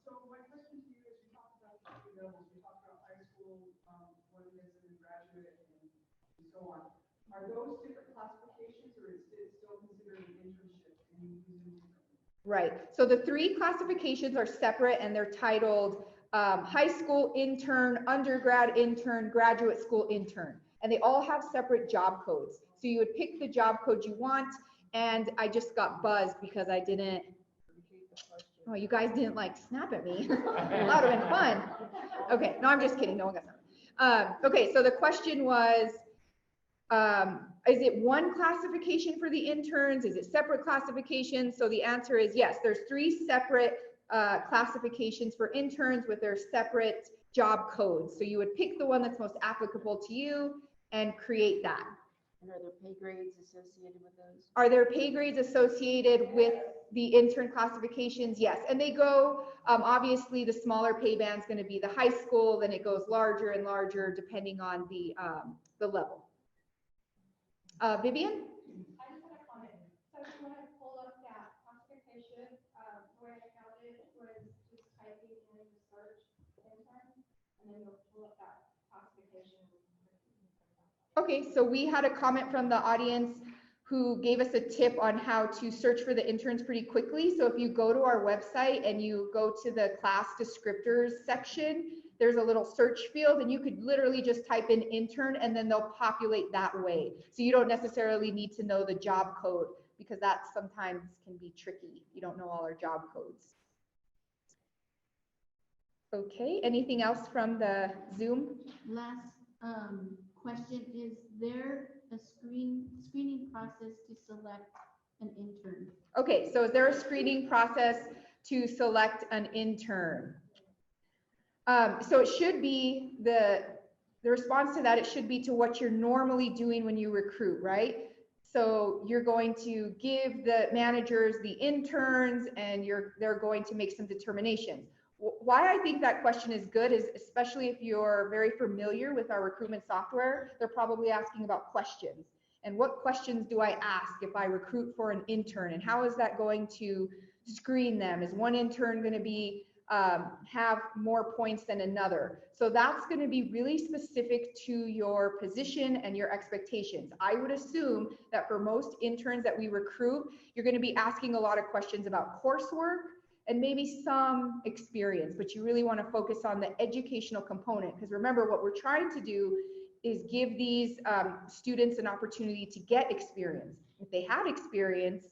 S4: So my question to you is, we talked about three levels. We talked about high school, what it is, and then graduate, and so on. Are those different classifications, or is it still considered an internship? And you use them differently?
S8: Right. So the 3 classifications are separate, and they're titled high school intern, undergrad intern, graduate school intern, and they all have separate job codes. So you would pick the job code you want, and I just got buzzed because I didn't. Oh, you guys didn't like snap at me. That would have been fun. Okay, no, I'm just kidding. No one got snapped. Okay, so the question was, is it one classification for the interns? Is it separate classifications? So the answer is yes, there's 3 separate classifications for interns with their separate job codes. So you would pick the one that's most applicable to you and create that.
S6: And are there pay grades associated with those?
S8: Are there pay grades associated with the intern classifications? Yes, and they go, obviously the smaller pay band is going to be the high school, then it goes larger and larger depending on the level. Vivian?
S5: I just had a comment. So when I pull up that classification, where I counted,
S8: Okay, so we had a comment from the audience who gave us a tip on how to search for the interns pretty quickly. So if you go to our website and you go to the class descriptors section, there's a little search field and you could literally just type in intern and then they'll populate that way. So you don't necessarily need to know the job code because that sometimes can be tricky. You don't know all our job codes. Okay, anything else from the Zoom?
S7: Last question, is there a screening process to select an intern?
S8: Okay, so is there a screening process to select an intern? So it should be the response to that, it should be to what you're normally doing when you recruit, right? So you're going to give the managers the interns and they're going to make some determinations. Why I think that question is good is especially if you're very familiar with our recruitment software, they're probably asking about questions. And what questions do I ask if I recruit for an intern? And how is that going to screen them? Is one intern going to be have more points than another? So that's going to be really specific to your position and your expectations. I would assume that for most interns that we recruit, you're going to be asking a lot of questions about coursework and maybe some experience, but you really want to focus on the educational component, because remember what we're trying to do is give these students an opportunity to get experience. If they had experience,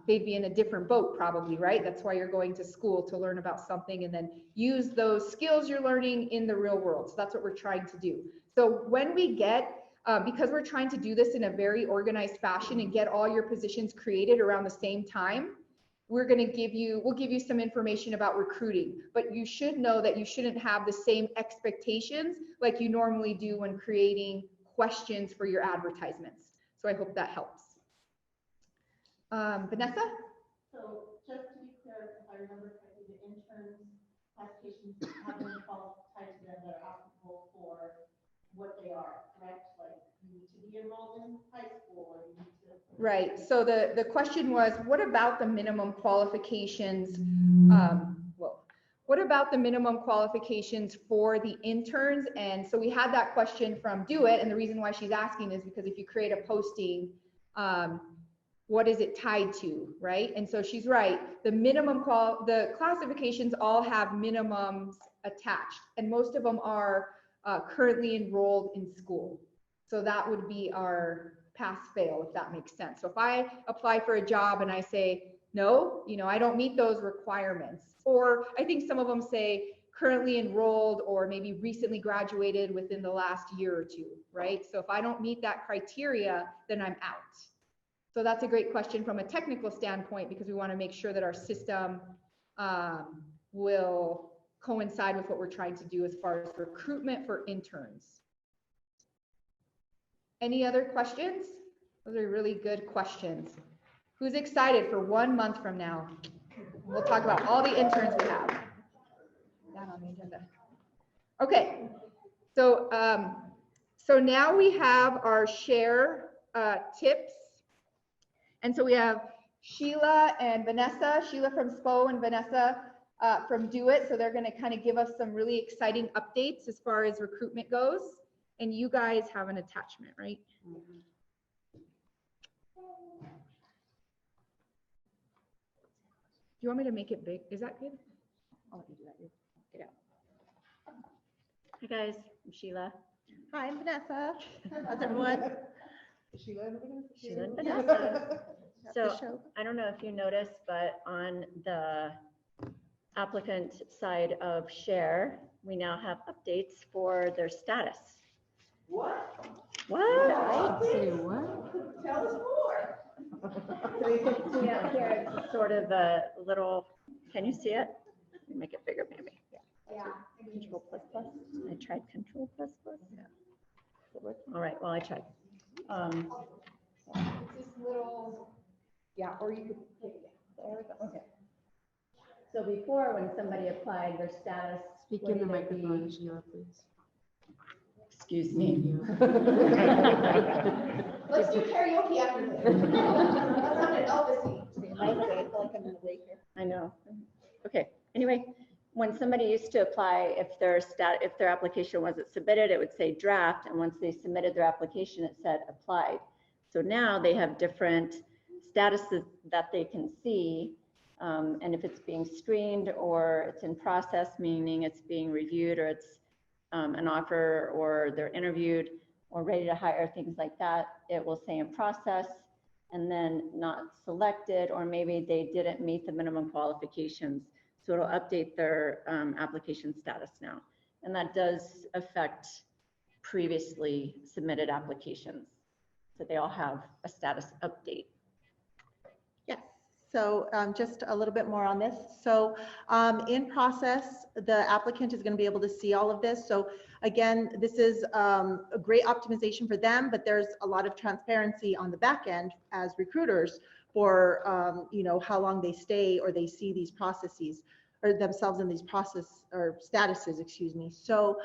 S8: they'd be in a different boat probably, right? That's why you're going to school, to learn about something and then use those skills you're learning in the real world. So that's what we're trying to do. So when we get, because we're trying to do this in a very organized fashion and get all your positions created around the same time, we'll give you some information about recruiting, but you should know that you shouldn't have the same expectations like you normally do when creating questions for your advertisements. So I hope that helps. Vanessa?
S9: So just to be clear, if I remember correctly, the interns classifications have been tied to them that are applicable for what they are, correct? Like you need to be enrolled in high school or you need to.
S8: Right, so the question was, what about the minimum qualifications? What about the minimum qualifications for the interns? And so we had that question from Do It, and the reason why she's asking is because if you create a posting, what is it tied to, right? And so she's right, the classifications all have minimums attached, and most of them are currently enrolled in school. So that would be our pass-fail, if that makes sense. So if I apply for a job and I say, no, I don't meet those requirements, or I think some of them say currently enrolled or maybe recently graduated within the last year or two, right? So if I don't meet that criteria, then I'm out. So that's a great question from a technical standpoint, because we want to make sure that our system will coincide with what we're trying to do as far as recruitment for interns. Any other questions? Those are really good questions. Who's excited for 1 month from now? We'll talk about all the interns we have. Down on the agenda. Okay, so now we have our share tips. And so we have Sheila and Vanessa, Sheila from SPO and Vanessa from Do It. So they're going to kind of give us some really exciting updates as far as recruitment goes. And you guys have an attachment, right?
S6: Mm-hmm.
S8: Do you want me to make it big? Is that good? I'll let you do that. Get out.
S6: Hi guys, I'm Sheila.
S3: Hi, I'm Vanessa. How's everyone?
S6: Sheila and Vanessa. So I don't know if you noticed, but on the applicant side of Share, we now have updates for their status.
S4: What?
S6: What?
S7: Say what?
S4: Tell us more.
S6: So you can see up here, it's sort of a little, can you see it? Make it bigger maybe.
S5: Yeah.
S6: Control plus plus. I tried control plus plus. Yeah. All right, well, I tried.
S8: It's this little, yeah, or you could take it down. There we go. Okay.
S6: So before, when somebody applied their status.
S7: Speak
S6: would
S7: in the
S6: either be-
S7: microphone, Sheila, please.
S6: Excuse me.
S8: Let's do karaoke after this. Elvis.
S6: I know. Okay, anyway, when somebody used to apply, if their application wasn't submitted, it would say draft, and once they submitted their application, it said applied. So now they have different statuses that they can see, and if it's being screened or it's in process, meaning it's being reviewed, or it's an offer, or they're interviewed or ready to hire, things like that, it will say in process, and then not selected, or maybe they didn't meet the minimum qualifications. So it'll update their application status now. And that does affect previously submitted applications. So they all have a status update.
S3: Yes, so just a little bit more on this. So in process, the applicant is going to be able to see all of this. So again, this is a great optimization for them, but there's a lot of transparency on the back end as recruiters for you know, how long they stay or they see these processes or themselves in these process or statuses, excuse me. So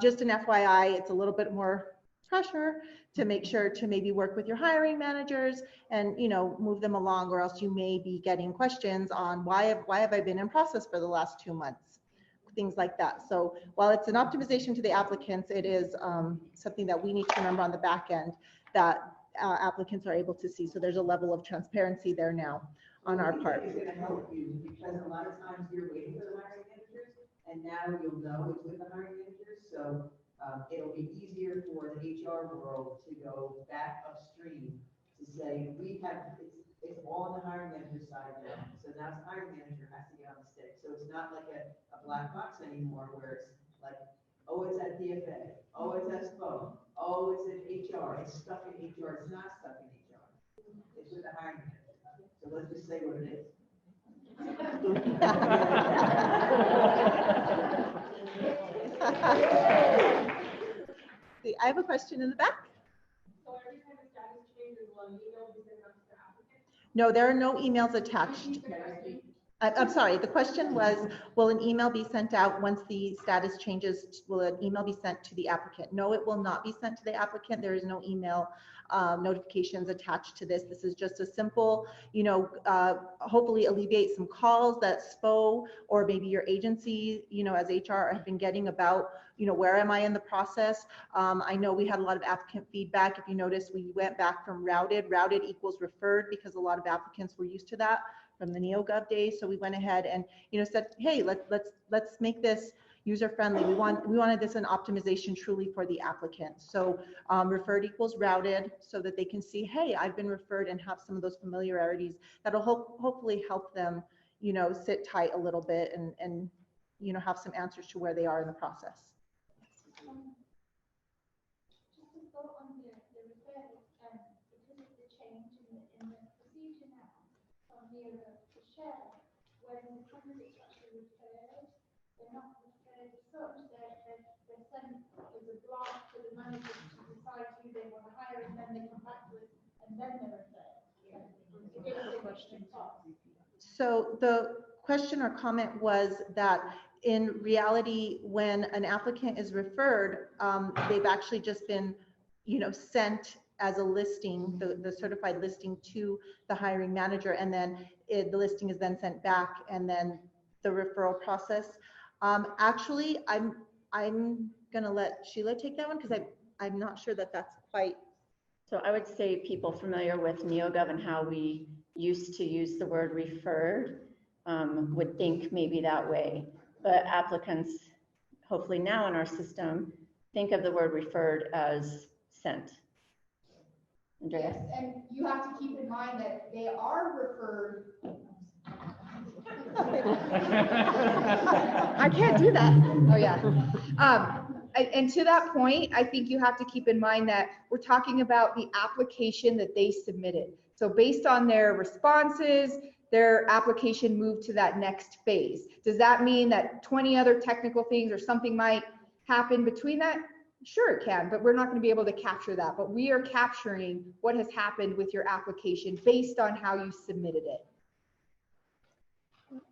S3: just an FYI, it's a little bit more pressure to make sure to maybe work with your hiring managers and, you know, move them along, or else you may be getting questions on why have I been in process for the last 2 months, things like that. So while it's an optimization to the applicants, it is something that we need to remember on the back end that applicants are able to see. So there's a level of transparency there now on our part.
S1: It's going to help you because a lot of times you're waiting for the hiring managers, and now you'll know it's with the hiring managers. So it'll be easier for the HR world to go back upstream to say, it's all on the hiring manager side now. So now the hiring manager has to get on the stick. So it's not like a black box anymore where it's like, oh, it's at DFA, oh, it's at SPO, oh, it's in HR, it's stuck in HR, it's not stuck in HR. It's with the hiring manager. So let's just say what it is.
S3: See, I have a question in the back.
S12: So every time a status changes, will an email be sent out to the applicant?
S3: No, there are no emails attached. I'm sorry, the question was, will an email be sent out once the status changes? Will an email be sent to the applicant? No, it will not be sent to the applicant. There is no email notifications attached to this. This is just a simple, you know, hopefully alleviate some calls that SPO or maybe your agency, you know, as HR have been getting about, you know, where am I in the process? I know we had a lot of applicant feedback. If you notice, we went back from routed equals referred, because a lot of applicants were used to that from the NeoGov days. So we went ahead and, you know, said, hey, let's make this user friendly. We wanted this an optimization truly for the applicant. So referred equals routed, so that they can see, hey, I've been referred, and have some of those familiarities that'll hopefully help them, you know, sit tight a little bit and you know, have some answers to where they are in the process.
S5: Just to go on the referral, because of the change in the procedure now from here to share, when the candidates actually referred, they're not referred as such, they're sent as a block to the managers to decide who they want to hire, and then they come back to us, and then they're referred.
S3: So the question or comment was that in reality, when an applicant is referred, they've actually just been, you know, sent as a listing, the certified listing to the hiring manager, and then the listing is then sent back, and then the referral process. Actually, I'm gonna let Sheila take that one, because I'm not sure that that's quite.
S6: So I would say people familiar with NeoGov and how we used to use the word referred would think maybe that way. But applicants, hopefully now in our system, think of the word referred as sent. Andrea?
S8: Yes, and you have to keep in mind that they are referred. I can't do that. Oh, yeah. And to that point, I think you have to keep in mind that we're talking about the application that they submitted. So based on their responses, their application moved to that next phase. Does that mean that 20 other technical things or something might happen between that? Sure, it can, but we're not going to be able to capture that. But we are capturing what has happened with your application based on how you submitted it.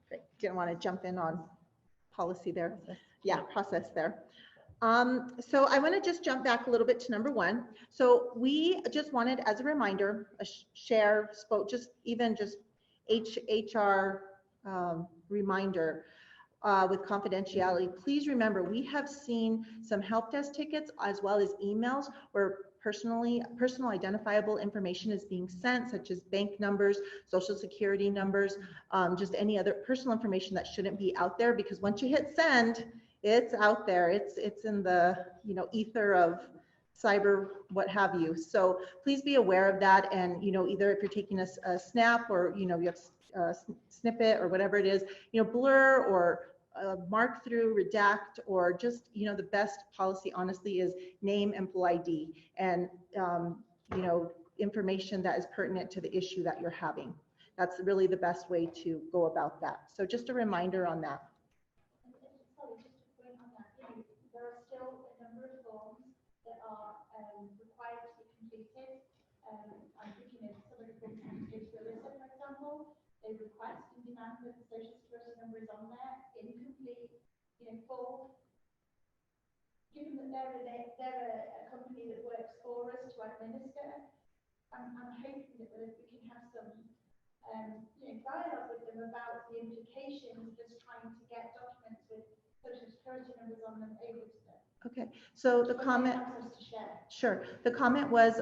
S3: Great. Didn't want to jump in on policy there. Yeah, process there. So I want to just jump back a little bit to number 1. So we just wanted, as a reminder, just HR reminder. with confidentiality, please remember, we have seen some help desk tickets as well as emails where personal identifiable information is being sent, such as bank numbers, social security numbers, just any other personal information that shouldn't be out there, because once you hit send, it's out there. It's in the, you know, ether of cyber, what have you. So please be aware of that. And, you know, either if you're taking a snap or, you know, you have a snippet or whatever it is, you know, blur or mark through, redact, or just, you know, the best policy honestly is name, employee ID, and, you know, information that is pertinent to the issue that you're having. That's really the best way to go about that. So just a reminder on that.
S5: Sorry, just to point on that, there are still a number of forms that are required to be completed. I'm thinking of some of the things that we do to ERISA, for example. They request and demand that the social security number is on there, incomplete, you know, full. Given that they're a company that works for us to administer, I'm hoping that we can have some you know, dialogue with them about the implications of just trying to get documents with social security numbers on them over to them.
S3: Okay, so the comment, sure, the comment was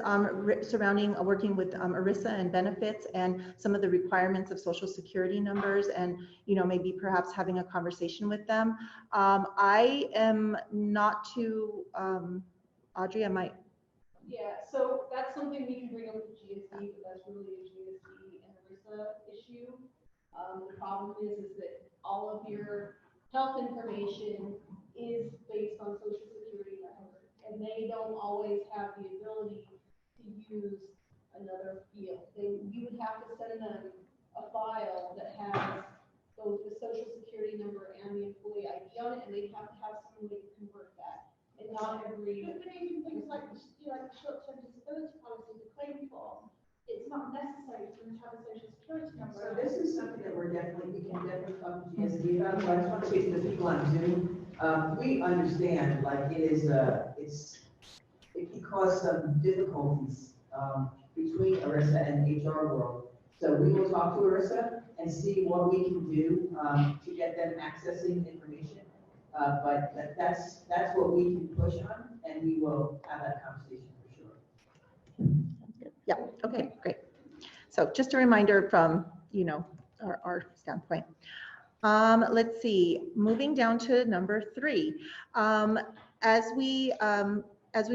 S3: surrounding working with ERISA and benefits and some of the requirements of social security numbers, and, you know, maybe perhaps having a conversation with them. I am not too, Audrey, I might.
S9: Yeah, so that's something we can bring up with GSD, but that's really a GSD and ERISA issue. The problem is that all of your health information is based on social security number, and they don't always have the ability to use another field. You would have to send them a file that has both the social security number and the employee ID on it, and they'd have to have some way to convert that. And not every.
S5: But even things like, you know, like the short-term disability policy, the claim form, it's not necessary for them to have a social security number.
S1: So this is something that we can definitely talk to GSD about, but I just want to say to the people on Zoom, we understand, like, it can cause some difficulties between ERISA and the HR world. So we will talk to ERISA and see what we can do to get them accessing information. But that's what we can push on, and we will have that conversation for sure.
S3: Yeah, okay, great. So just a reminder from, you know, our standpoint. Let's see, moving down to number 3. As we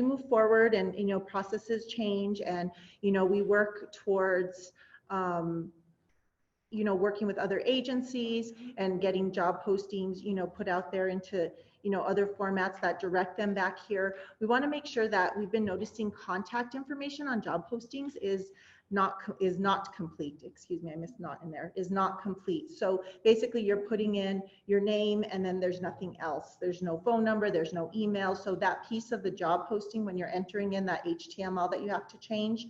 S3: move forward and, you know, processes change and, you know, we work towards, you know, working with other agencies and getting job postings, you know, put out there into, you know, other formats that direct them back here. We want to make sure that we've been noticing contact information on job postings is not complete. Excuse me, I missed not in there, is not complete. So basically you're putting in your name and then there's nothing else. There's no phone number, there's no email. So that piece of the job posting, when you're entering in that HTML that you have to change,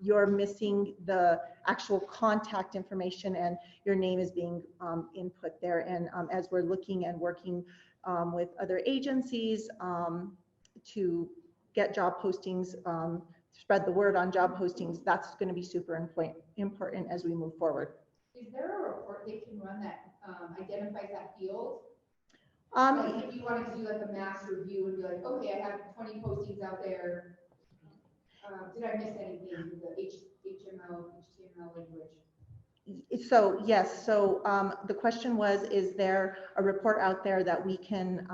S3: you're missing the actual contact information and your name is being input there. And as we're looking and working with other agencies to get job postings, spread the word on job postings, that's going to be super important as we move forward.
S8: Is there a report they can run that identifies that field?
S3: Like
S8: if you wanted to do like a mass review and be like, okay, I have 20 postings out there. Did I miss anything with the HTML language?
S3: So yes, so the question was, is there a report out there that we can,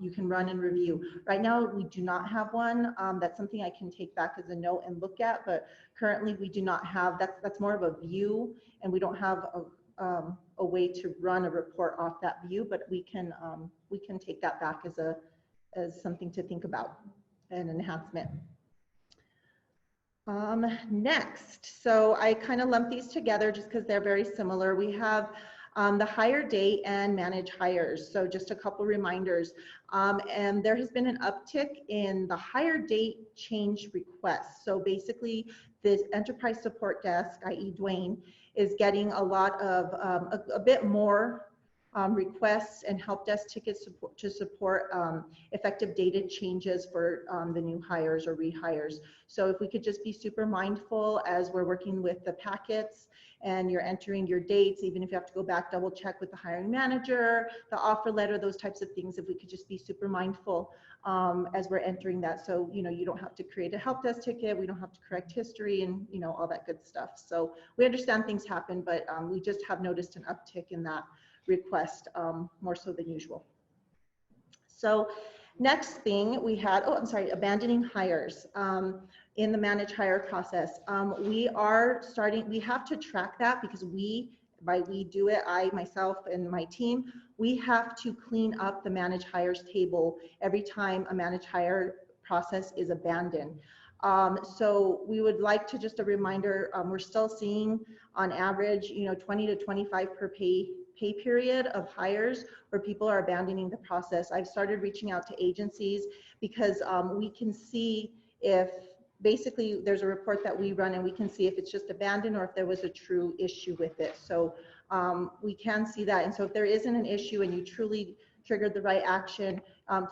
S3: you can run and review? Right now, we do not have one. That's something I can take back as a note and look at, but currently we do not have, that's more of a view, and we don't have a way to run a report off that view, but we can take that back as something to think about, an enhancement. Next, so I kind of lump these together just because they're very similar. We have the hire date and manage hires. So just a couple reminders. And there has been an uptick in the hire date change requests. So basically this enterprise support desk, i.e. Dwayne, is getting a lot of, a bit more requests and help desk tickets to support effective data changes for the new hires or rehires. So if we could just be super mindful as we're working with the packets and you're entering your dates, even if you have to go back, double check with the hiring manager, the offer letter, those types of things, if we could just be super mindful as we're entering that. So, you know, you don't have to create a help desk ticket, we don't have to correct history and, you know, all that good stuff. So we understand things happen, but we just have noticed an uptick in that request more so than usual. So next thing we had, oh, I'm sorry, abandoning hires in the managed hire process. We have to track that because we do it, I, myself, and my team, we have to clean up the managed hires table every time a managed hire process is abandoned. So we would like to just a reminder, we're still seeing on average, you know, 20 to 25 per pay period of hires where people are abandoning the process. I've started reaching out to agencies because we can see if basically there's a report that we run and we can see if it's just abandoned or if there was a true issue with it. So we can see that. And so if there isn't an issue and you truly triggered the right action,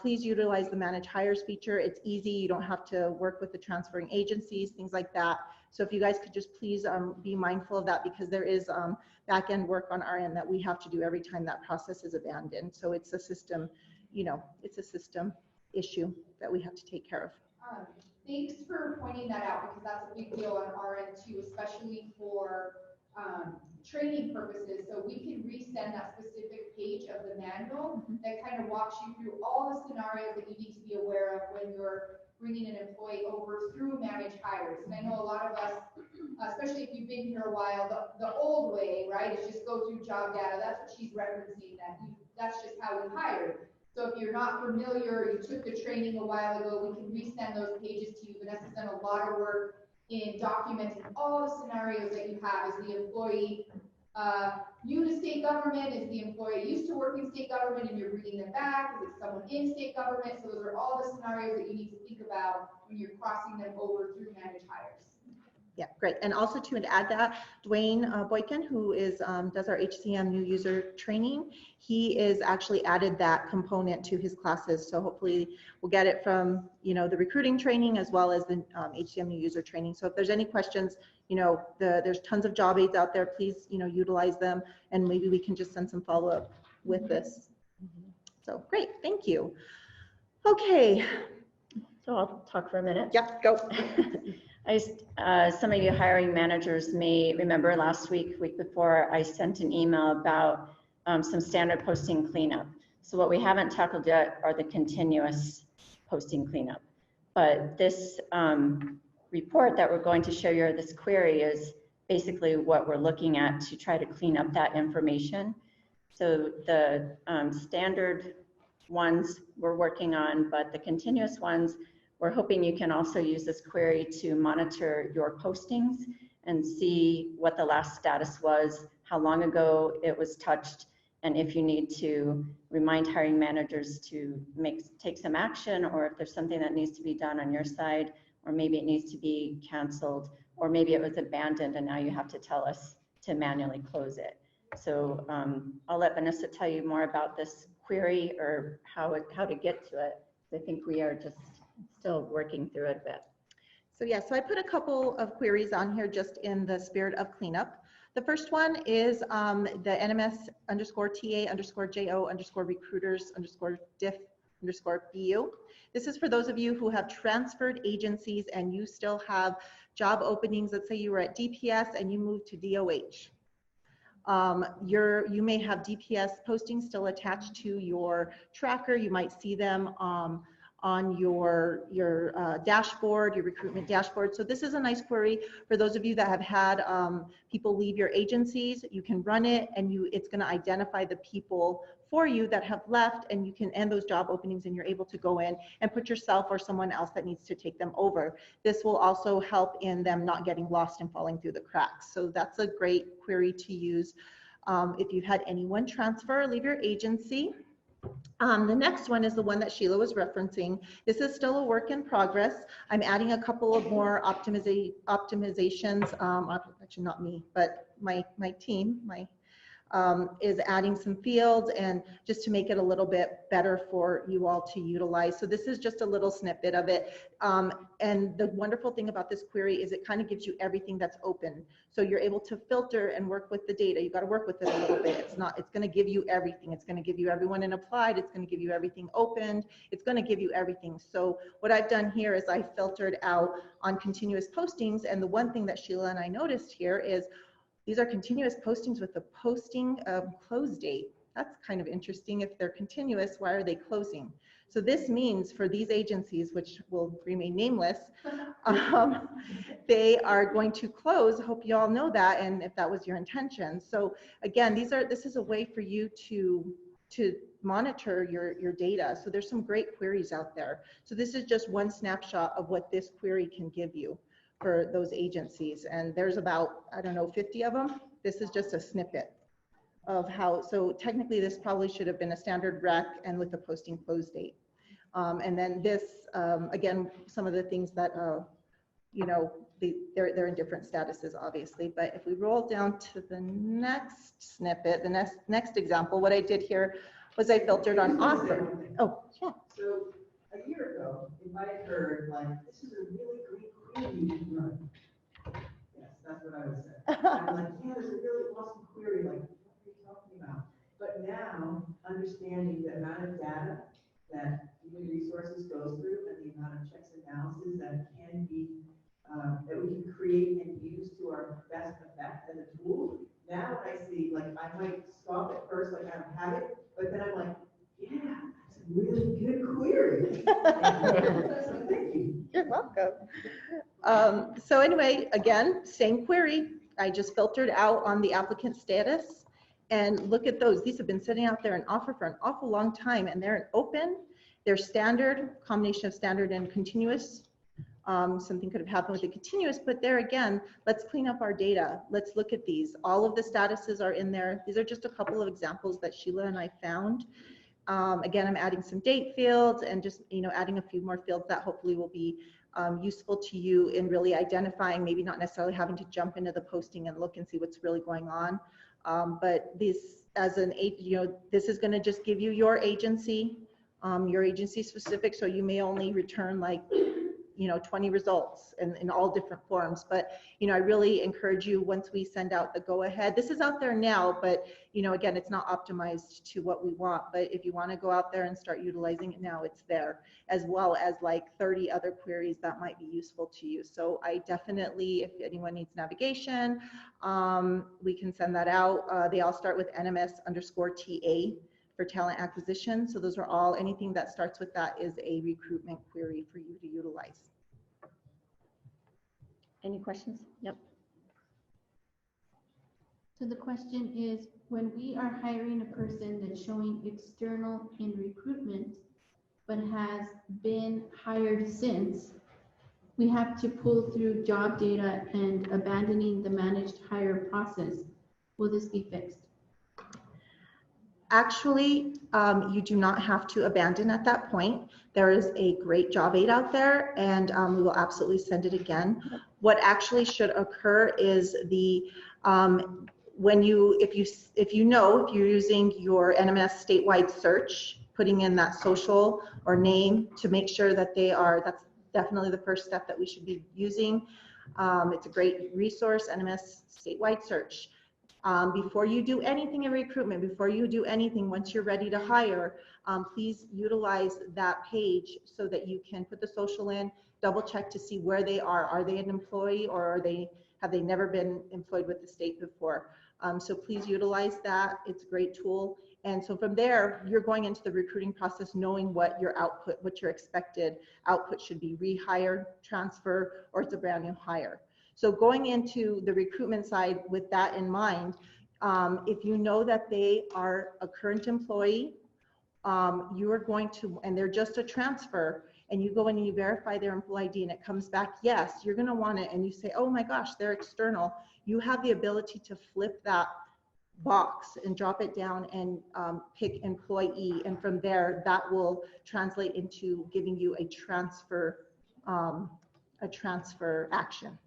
S3: please utilize the managed hires feature. It's easy. You don't have to work with the transferring agencies, things like that. So if you guys could just please be mindful of that because there is back end work on our end that we have to do every time that process is abandoned. So it's a system, you know, it's a system issue that we have to take care of.
S8: Thanks for pointing that out because that's a big deal on our end too, especially for training purposes. So we can resend that specific page of the manual that kind of walks you through all the scenarios that you need to be aware of when you're bringing an employee over through managed hires. And I know a lot of us, especially if you've been here a while, the old way, right, is just go through job data. That's what she's referencing, that's just how we hired. So if you're not familiar, you took the training a while ago, we can resend those pages to you. Vanessa's done a lot of work in documenting all the scenarios that you have. Is the employee new to state government? Is the employee used to work in state government and you're bringing them back? Is it someone in state government? So those are all the scenarios that you need to think about when you're crossing them over through managed hires.
S3: Yeah, great. And also to add that, Dwayne Boykin, who is does our HCM new user training, he is actually added that component to his classes. So hopefully we'll get it from, you know, the recruiting training as well as the HCM new user training. So if there's any questions, you know, there's tons of job aids out there. Please, you know, utilize them, and maybe we can just send some follow up with this. So great, thank you. Okay.
S6: So I'll talk for a minute.
S3: Yep, go.
S6: Some of you hiring managers may remember last week before, I sent an email about some standard posting cleanup. So what we haven't tackled yet are the continuous posting cleanup. But this report that we're going to show you, this query, is basically what we're looking at to try to clean up that information. So the standard ones we're working on, but the continuous ones, we're hoping you can also use this query to monitor your postings and see what the last status was, how long ago it was touched, and if you need to remind hiring managers to take some action, or if there's something that needs to be done on your side, or maybe it needs to be canceled, or maybe it was abandoned and now you have to tell us to manually close it. So I'll let Vanessa tell you more about this query or how to get to it. I think we are just still working through it a bit.
S3: So yeah, so I put a couple of queries on here just in the spirit of cleanup. The first one is the NMS_TA_JO_recruiters_diff_BU. This is for those of you who have transferred agencies and you still have job openings. Let's say you were at DPS and you moved to DOH. You may have DPS postings still attached to your tracker. You might see them on your dashboard, your recruitment dashboard. So this is a nice query for those of you that have had people leave your agencies. You can run it and it's going to identify the people for you that have left, and you can end those job openings, and you're able to go in and put yourself or someone else that needs to take them over. This will also help in them not getting lost and falling through the cracks. So that's a great query to use if you've had anyone transfer or leave your agency. The next one is the one that Sheila was referencing. This is still a work in progress. I'm adding a couple of more optimizations, actually not me, but my team, is adding some fields and just to make it a little bit better for you all to utilize. So this is just a little snippet of it. And the wonderful thing about this query is it kind of gives you everything that's open. So you're able to filter and work with the data. You got to work with it a little bit. It's going to give you everything. It's going to give you everyone in applied. It's going to give you everything opened. It's going to give you everything. So what I've done here is I filtered out on continuous postings. And the one thing that Sheila and I noticed here is these are continuous postings with the posting close date. That's kind of interesting. If they're continuous, why are they closing? So this means for these agencies, which will remain nameless, they are going to close. Hope you all know that, and if that was your intention. So again, this is a way for you to monitor your data. So there's some great queries out there. So this is just one snapshot of what this query can give you for those agencies. And there's about, I don't know, 50 of them. This is just a snippet of how, so technically this probably should have been a standard rec and with the posting close date. And then this, again, some of the things that, you know, they're in different statuses, obviously. But if we roll down to the next snippet, the next example, what I did here was I filtered on offer. Oh, yeah.
S14: So a year ago, it might have heard like, this is a really great query you should run. Yes, that's what I would say. I'm like, yeah, there's a really awesome query. Like, what are you talking about? But now, understanding the amount of data that human resources goes through and the amount of checks and balances that can be, that we can create and use to our best effect as a tool. Now when I see, like, I might scoff at first, like, I don't have it, but then I'm like, yeah, that's a really good query. So thank you.
S3: You're welcome. So anyway, again, same query. I just filtered out on the applicant status. And look at those. These have been sitting out there in offer for an awful long time, and they're open. They're standard, combination of standard and continuous. Something could have happened with the continuous, but there again, let's clean up our data. Let's look at these. All of the statuses are in there. These are just a couple of examples that Sheila and I found. Again, I'm adding some date fields and just, you know, adding a few more fields that hopefully will be useful to you in really identifying, maybe not necessarily having to jump into the posting and look and see what's really going on. But this, as an, you know, this is going to just give you your agency specific. So you may only return like, you know, 20 results in all different forms. But, you know, I really encourage you once we send out the go ahead, this is out there now, but, you know, again, it's not optimized to what we want. But if you want to go out there and start utilizing it now, it's there, as well as like 30 other queries that might be useful to you. So I definitely, if anyone needs navigation, we can send that out. They all start with NMS_TA for talent acquisition. So those are all, anything that starts with that is a recruitment query for you to utilize.
S6: Any questions? Yep.
S7: So the question is, when we are hiring a person that's showing external in recruitment, but has been hired since, we have to pull through job data and abandoning the managed hire process. Will this be fixed?
S3: Actually, you do not have to abandon at that point. There is a great job aid out there, and we will absolutely send it again. What actually should occur is the when you, if you're using your NMS statewide search, putting in that social or name to make sure that they are, that's definitely the first step that we should be using. It's a great resource, NMS statewide search. Before you do anything in recruitment, before you do anything, once you're ready to hire, please utilize that page so that you can put the social in, double check to see where they are. Are they an employee, or have they never been employed with the state before? So please utilize that. It's a great tool. And so from there, you're going into the recruiting process knowing what your output, what your expected output should be, rehire, transfer, or it's a brand new hire. So going into the recruitment side with that in mind, if you know that they are a current employee, you are going to, and they're just a transfer, and you go in and you verify their employee ID and it comes back, yes, you're going to want it. And you say, oh my gosh, they're external. You have the ability to flip that box and drop it down and pick employee. And from there, that will translate into giving you a transfer action.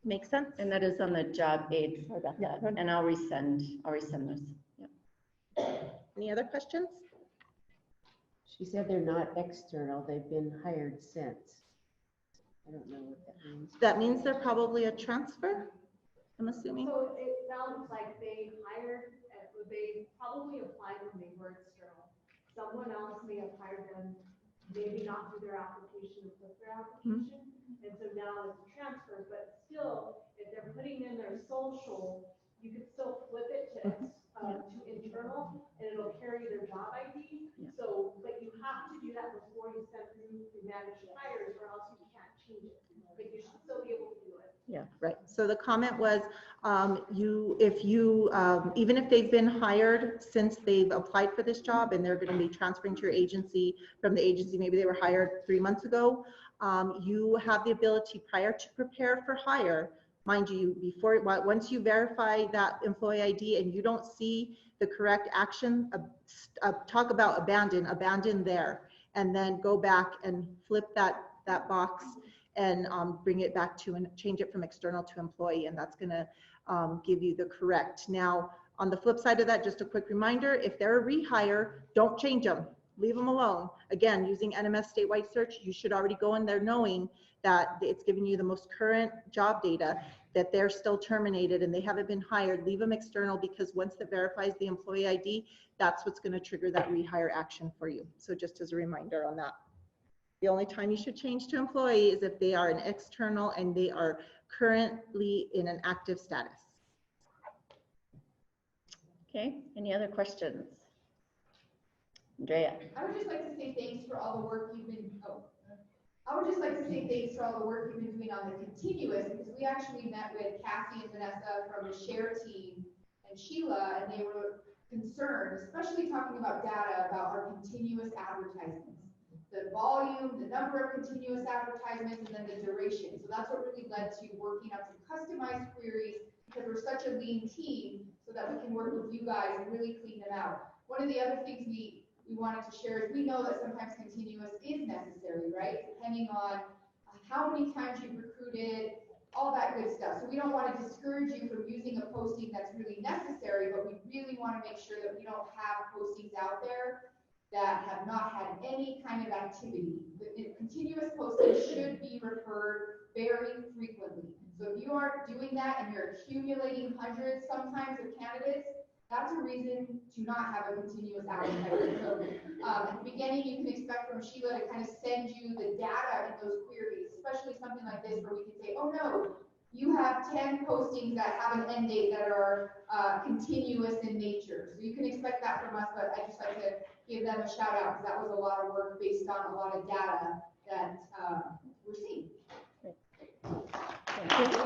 S3: Makes sense?
S6: And that is on the job aid, sorry about that, and I'll resend those.
S3: Any other questions?
S15: She said they're not external, they've been hired since. I don't know what that means.
S3: That means they're probably a transfer, I'm assuming.
S16: So it sounds like they hired, they probably applied when they were external. Someone else may have hired them, maybe not through their application, but their application. And so now it's a transfer, but still, if they're putting in their social, you could still flip it to internal, and it'll carry their job ID. So, but you have to do that before you send through the managed hires, or else you can't change it. But you should still be able to do it.
S3: Yeah, right. So the comment was, even if they've been hired since they've applied for this job and they're going to be transferring to your agency from the agency, maybe they were hired 3 months ago, you have the ability prior to prepare for hire, mind you, once you verify that employee ID and you don't see the correct action, talk about abandon there, and then go back and flip that box and bring it back to and change it from external to employee, and that's going to give you the correct. Now, on the flip side of that, just a quick reminder, if they're a rehire, don't change them. Leave them alone. Again, using NMS statewide search, you should already go in there knowing that it's giving you the most current job data, that they're still terminated and they haven't been hired. Leave them external, because once it verifies the employee ID, that's what's going to trigger that rehire action for you. So just as a reminder on that. The only time you should change to employee is if they are an external and they are currently in an active status.
S6: Okay, any other questions? Andrea.
S8: I would just like to say thanks for all the work you've been, I would just like to say thanks for all the work you've been doing on the continuous, because we actually met with Cassie and Vanessa from the share team and Sheila, and they were concerned, especially talking about data about our continuous advertisements. The volume, the number of continuous advertisements, and then the duration. So that's what really led to working on some customized queries, because we're such a lean team, so that we can work with you guys and really clean them out. One of the other things we wanted to share is we know that sometimes continuous is necessary, right? Depending on how many times you've recruited, all that good stuff. So we don't want to discourage you from using a posting that's really necessary, but we really want to make sure that we don't have postings out there that have not had any kind of activity. The continuous posting should be referred very frequently. So if you aren't doing that and you're accumulating hundreds sometimes of candidates, that's a reason to not have a continuous advertising. So at the beginning, you can expect from Sheila to kind of send you the data in those queries, especially something like this where we can say, oh no, you have 10 postings that have an end date that are continuous in nature. So you can expect that from us, but I just like to give them a shout out, because that was a lot of work based on a lot of data that we're seeing.
S6: Thank you.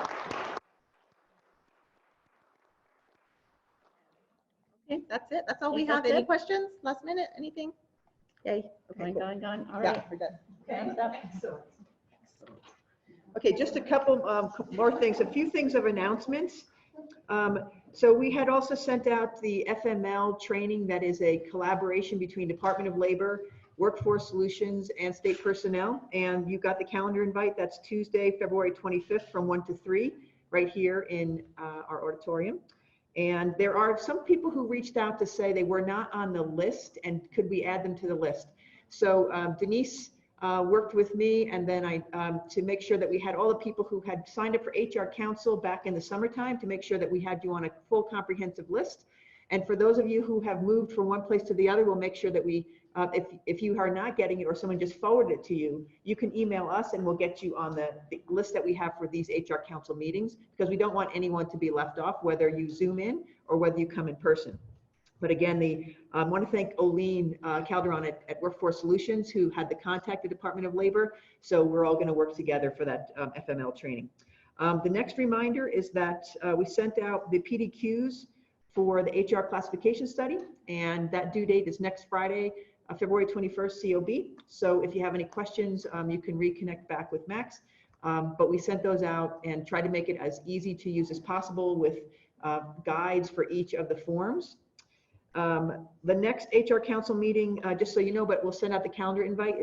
S3: Okay, that's it. That's all we
S6: Think
S3: have.
S6: that's
S3: Any
S6: it?
S3: questions? Last minute? Anything? Yay. Okay, cool.
S6: Going. All
S3: Yeah,
S6: right.
S3: we're done.
S6: Thumbs up.
S1: Excellent. Okay, just a couple more things, a few things of announcements. So we had also sent out the FML training, that is a collaboration between Department of Labor, Workforce Solutions, and state personnel. And you got the calendar invite. That's Tuesday, February 25th from 1 to 3, right here in our auditorium. And there are some people who reached out to say they were not on the list, and could we add them to the list? So Denise worked with me, and then I to make sure that we had all the people who had signed up for HR Council back in the summertime, to make sure that we had you on a full comprehensive list. And for those of you who have moved from one place to the other, we'll make sure that we, if you are not getting it or someone just forwarded it to you, you can email us and we'll get you on the list that we have for these HR Council meetings, because we don't want anyone to be left off, whether you Zoom in or whether you come in person. But again, I want to thank Oline Calderon at Workforce Solutions, who had the contact the Department of Labor. So we're all going to work together for that FML training. The next reminder is that we sent out the PDQs for the HR classification study, and that due date is next Friday, February 21st, COB. So if you have any questions, you can reconnect back with Max. But we sent those out and tried to make it as easy to use as possible with guides for each of the forms. The next HR Council meeting, just so you know, but we'll send out the calendar invite,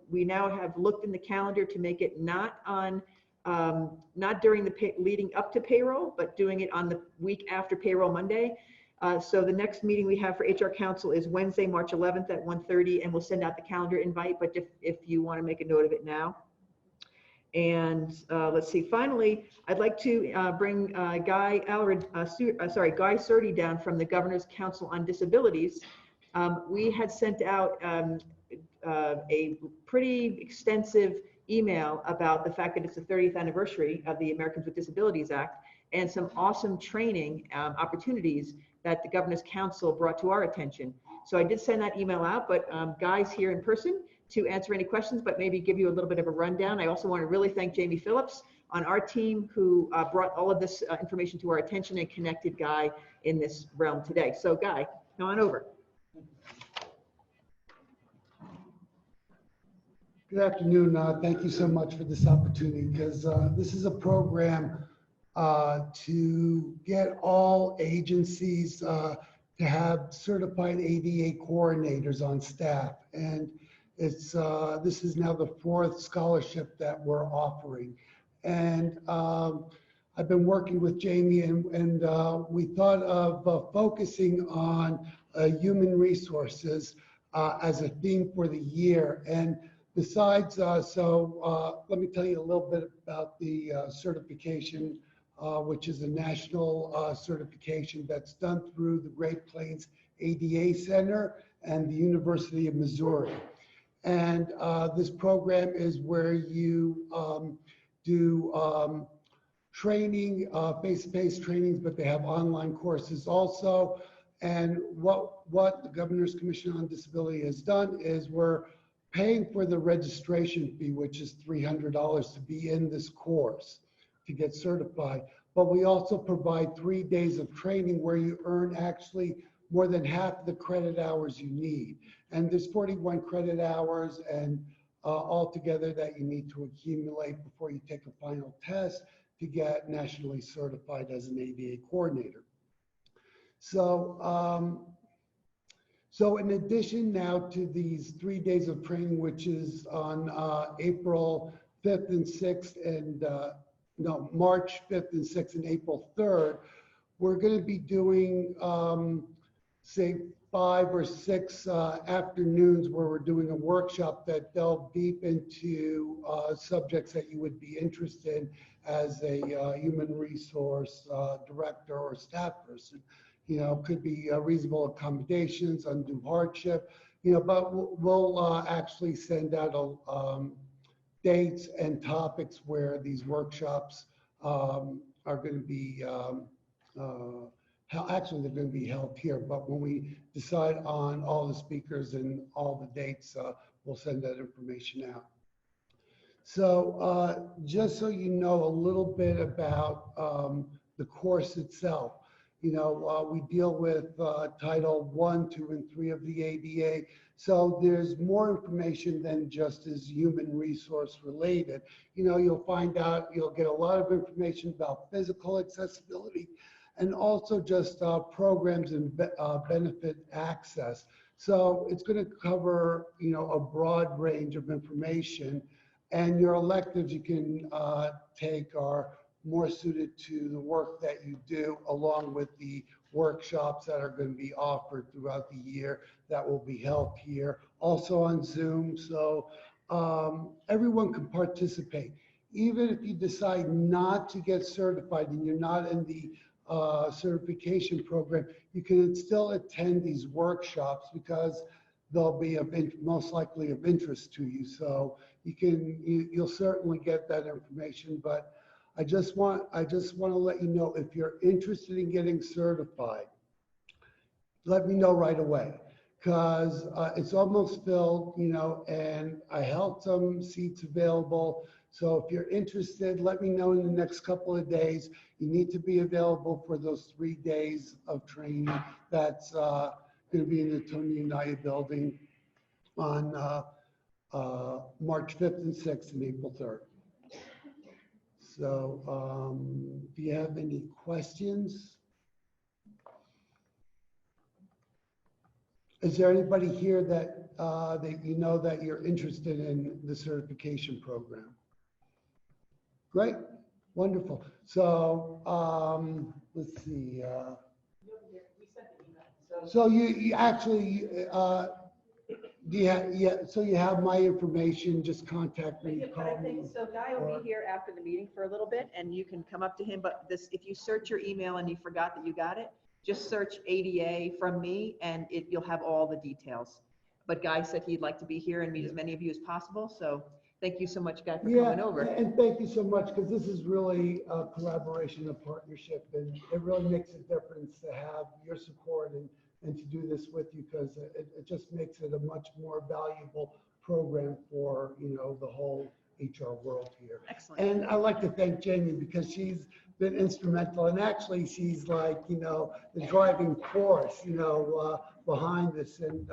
S1: we now have looked in the calendar to make it not on not during the leading up to payroll, but doing it on the week after payroll Monday. So the next meeting we have for HR Council is Wednesday, March 11th at 1:30, and we'll send out the calendar invite, but if you want to make a note of it now. And let's see, finally, I'd like to bring Guy Surdy down from the Governor's Council on Disabilities. We had sent out a pretty extensive email about the fact that it's the 30th anniversary of the Americans with Disabilities Act and some awesome training opportunities that the Governor's Council brought to our attention. So I did send that email out, but Guy's here in person to answer any questions, but maybe give you a little bit of a rundown. I also want to really thank Jamie Phillips on our team who brought all of this information to our attention and connected Guy in this realm today. So Guy, come on over.
S17: Good afternoon. Thank you so much for this opportunity, because this is a program to get all agencies to have certified ADA coordinators on staff. And it's this is now the 4th scholarship that we're offering. And I've been working with Jamie, and we thought of focusing on human resources as a theme for the year. And besides, let me tell you a little bit about the certification, which is a national certification that's done through the Great Plains ADA Center and the University of Missouri. And this program is where you do training, face-to-face trainings, but they have online courses also. And what the Governor's Commission on Disability has done is we're paying for the registration fee, which is $300 to be in this course to get certified. But we also provide 3 days of training where you earn actually more than half the credit hours you need. And there's 41 credit hours and altogether that you need to accumulate before you take a final test to get nationally certified as an ADA coordinator. So, so in addition now to these 3 days of training, which is on April 5th and 6th and March 5th and 6th and April 3rd, we're going to be doing, say, 5 or 6 afternoons where we're doing a workshop that delve deep into subjects that you would be interested in as a human resource director or staff person. You know, could be reasonable accommodations, undue hardship, you know, but we'll actually send out dates and topics where these workshops are going to be, actually they're going to be held here, but when we decide on all the speakers and all the dates, we'll send that information out. So just so you know a little bit about the course itself, you know, we deal with Title 1, 2, and 3 of the ADA. So there's more information than just as human resource related. You know, you'll find out, you'll get a lot of information about physical accessibility and also just programs and benefit access. So it's going to cover, you know, a broad range of information, and your electives you can take are more suited to the work that you do, along with the workshops that are going to be offered throughout the year that will be held here, also on Zoom. So everyone can participate. Even if you decide not to get certified and you're not in the certification program, you can still attend these workshops because they'll be most likely of interest to you. So you'll certainly get that information. But I just want to let you know, if you're interested in getting certified, let me know right away, because it's almost filled, you know, and I held some seats available. So if you're interested, let me know in the next couple of days. You need to be available for those 3 days of training. That's going to be in the Tony United building on March 5th and 6th and April 3rd. So do you have any questions? Is there anybody here that that you know that you're interested in the certification program? Great, wonderful. So, let's see. So you actually, yeah, so you have my information, just contact me, call me.
S1: So Guy will be here after the meeting for a little bit and you can come up to him, but this, if you search your email and you forgot that you got it, just search ADA from me and you'll have all the details. But Guy said he'd like to be here and meet as many of you as possible, so thank you so much, Guy, for coming over.
S17: And thank you so much, because this is really a collaboration, a partnership, and it really makes a difference to have your support and to do this with you, because it just makes it a much more valuable program for, you know, the whole HR world here.
S1: Excellent.
S17: And I'd like to thank Jamie, because she's been instrumental, and actually she's like, you know, the driving force, you know, behind this. And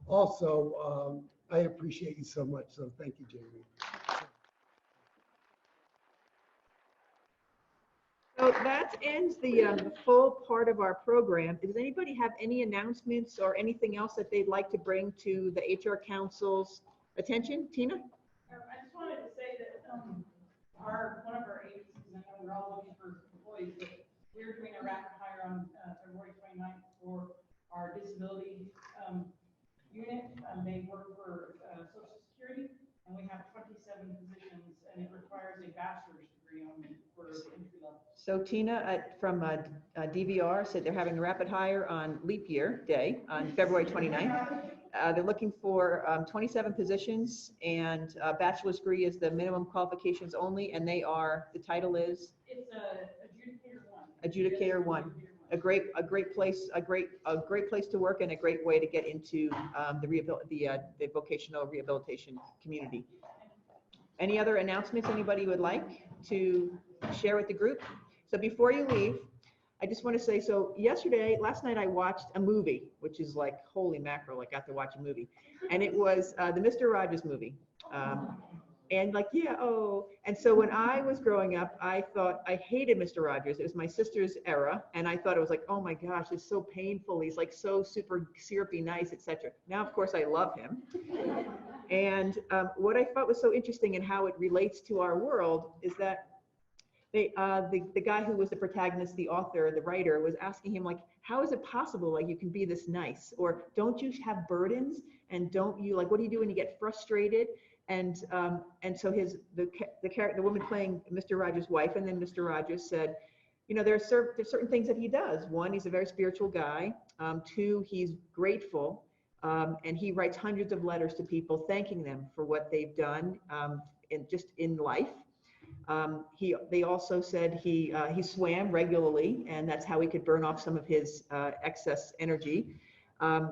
S17: also, I appreciate you so much, so thank you, Jamie.
S1: So that ends the full part of our program. Does anybody have any announcements or anything else that they'd like to bring to the HR Council's attention? Tina?
S9: I just wanted to say that one of our agencies, I know we're all looking for employees, but we're doing a rapid hire on February 29th for our disability unit. They work for Social Security, and we have 27 positions, and it requires a bachelor's degree only for entry level.
S1: So Tina from DVR said they're having a rapid hire on leap year day on February 29th. They're looking for 27 positions, and bachelor's degree is the minimum qualifications only, and they are, the title is?
S9: It's adjudicator one.
S1: Adjudicator one. A great place to work and a great way to get into the vocational rehabilitation community. Any other announcements anybody would like to share with the group? So before you leave, I just want to say, so last night I watched a movie, which is like, holy mackerel, I got to watch a movie. And it was the Mr. Rogers movie. And like, yeah, oh. And so when I was growing up, I thought I hated Mr. Rogers. It was my sister's era. And I thought it was like, oh my gosh, it's so painful. He's like so super syrupy nice, etc. Now, of course, I love him. And what I thought was so interesting and how it relates to our world is that the guy who was the protagonist, the author, the writer, was asking him, like, how is it possible, like, you can be this nice? Or don't you have burdens? And don't you, like, what do you do when you get frustrated? And so the woman playing Mr. Rogers' wife, and then Mr. Rogers said, you know, there's certain things that he does. One, he's a very spiritual guy. Two, he's grateful. And he writes hundreds of letters to people thanking them for what they've done in life. They also said he swam regularly, and that's how he could burn off some of his excess energy.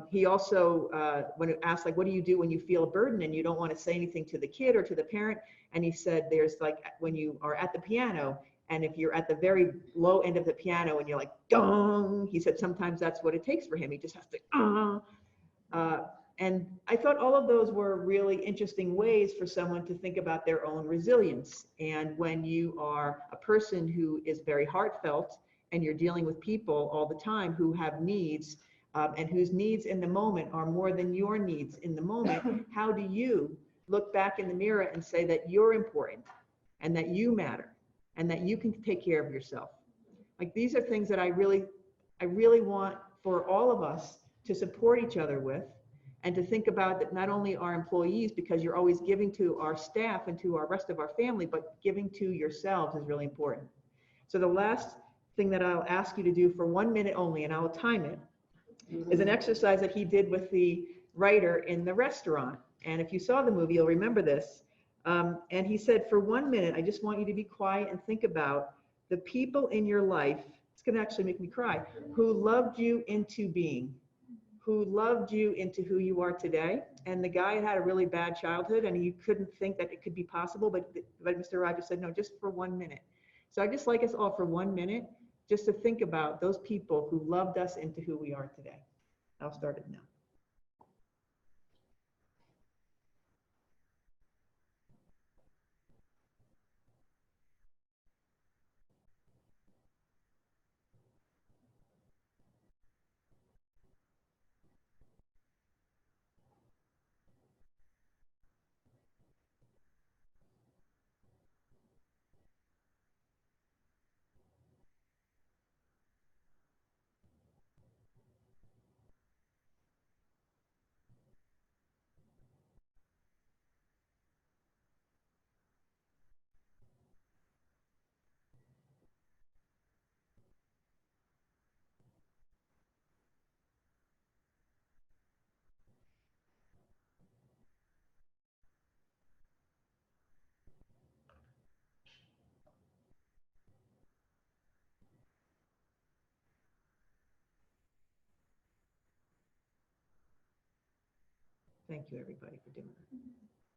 S1: He also, when asked, like, what do you do when you feel a burden and you don't want to say anything to the kid or to the parent? And he said, there's like, when you are at the piano, and if you're at the very low end of the piano and you're like, dong, he said, sometimes that's what it takes for him. He just has to, and I thought all of those were really interesting ways for someone to think about their own resilience. And when you are a person who is very heartfelt and you're dealing with people all the time who have needs, and whose needs in the moment are more than your needs in the moment, how do you look back in the mirror and say that you're important and that you matter and that you can take care of yourself? Like, these are things that I really want for all of us to support each other with, and to think about that not only our employees, because you're always giving to our staff and to our rest of our family, but giving to yourselves is really important. So the last thing that I'll ask you to do for 1 minute only, and I'll time it, is an exercise that he did with the writer in the restaurant. And if you saw the movie, you'll remember this. And he said, for 1 minute, I just want you to be quiet and think about the people in your life, it's gonna actually make me cry, who loved you into being, who loved you into who you are today. And the guy had a really bad childhood and he couldn't think that it could be possible, but Mr. Rogers said, no, just for 1 minute. So I'd just like us all for 1 minute, just to think about those people who loved us into who we are today. I'll start it now. Thank you, everybody, for doing that.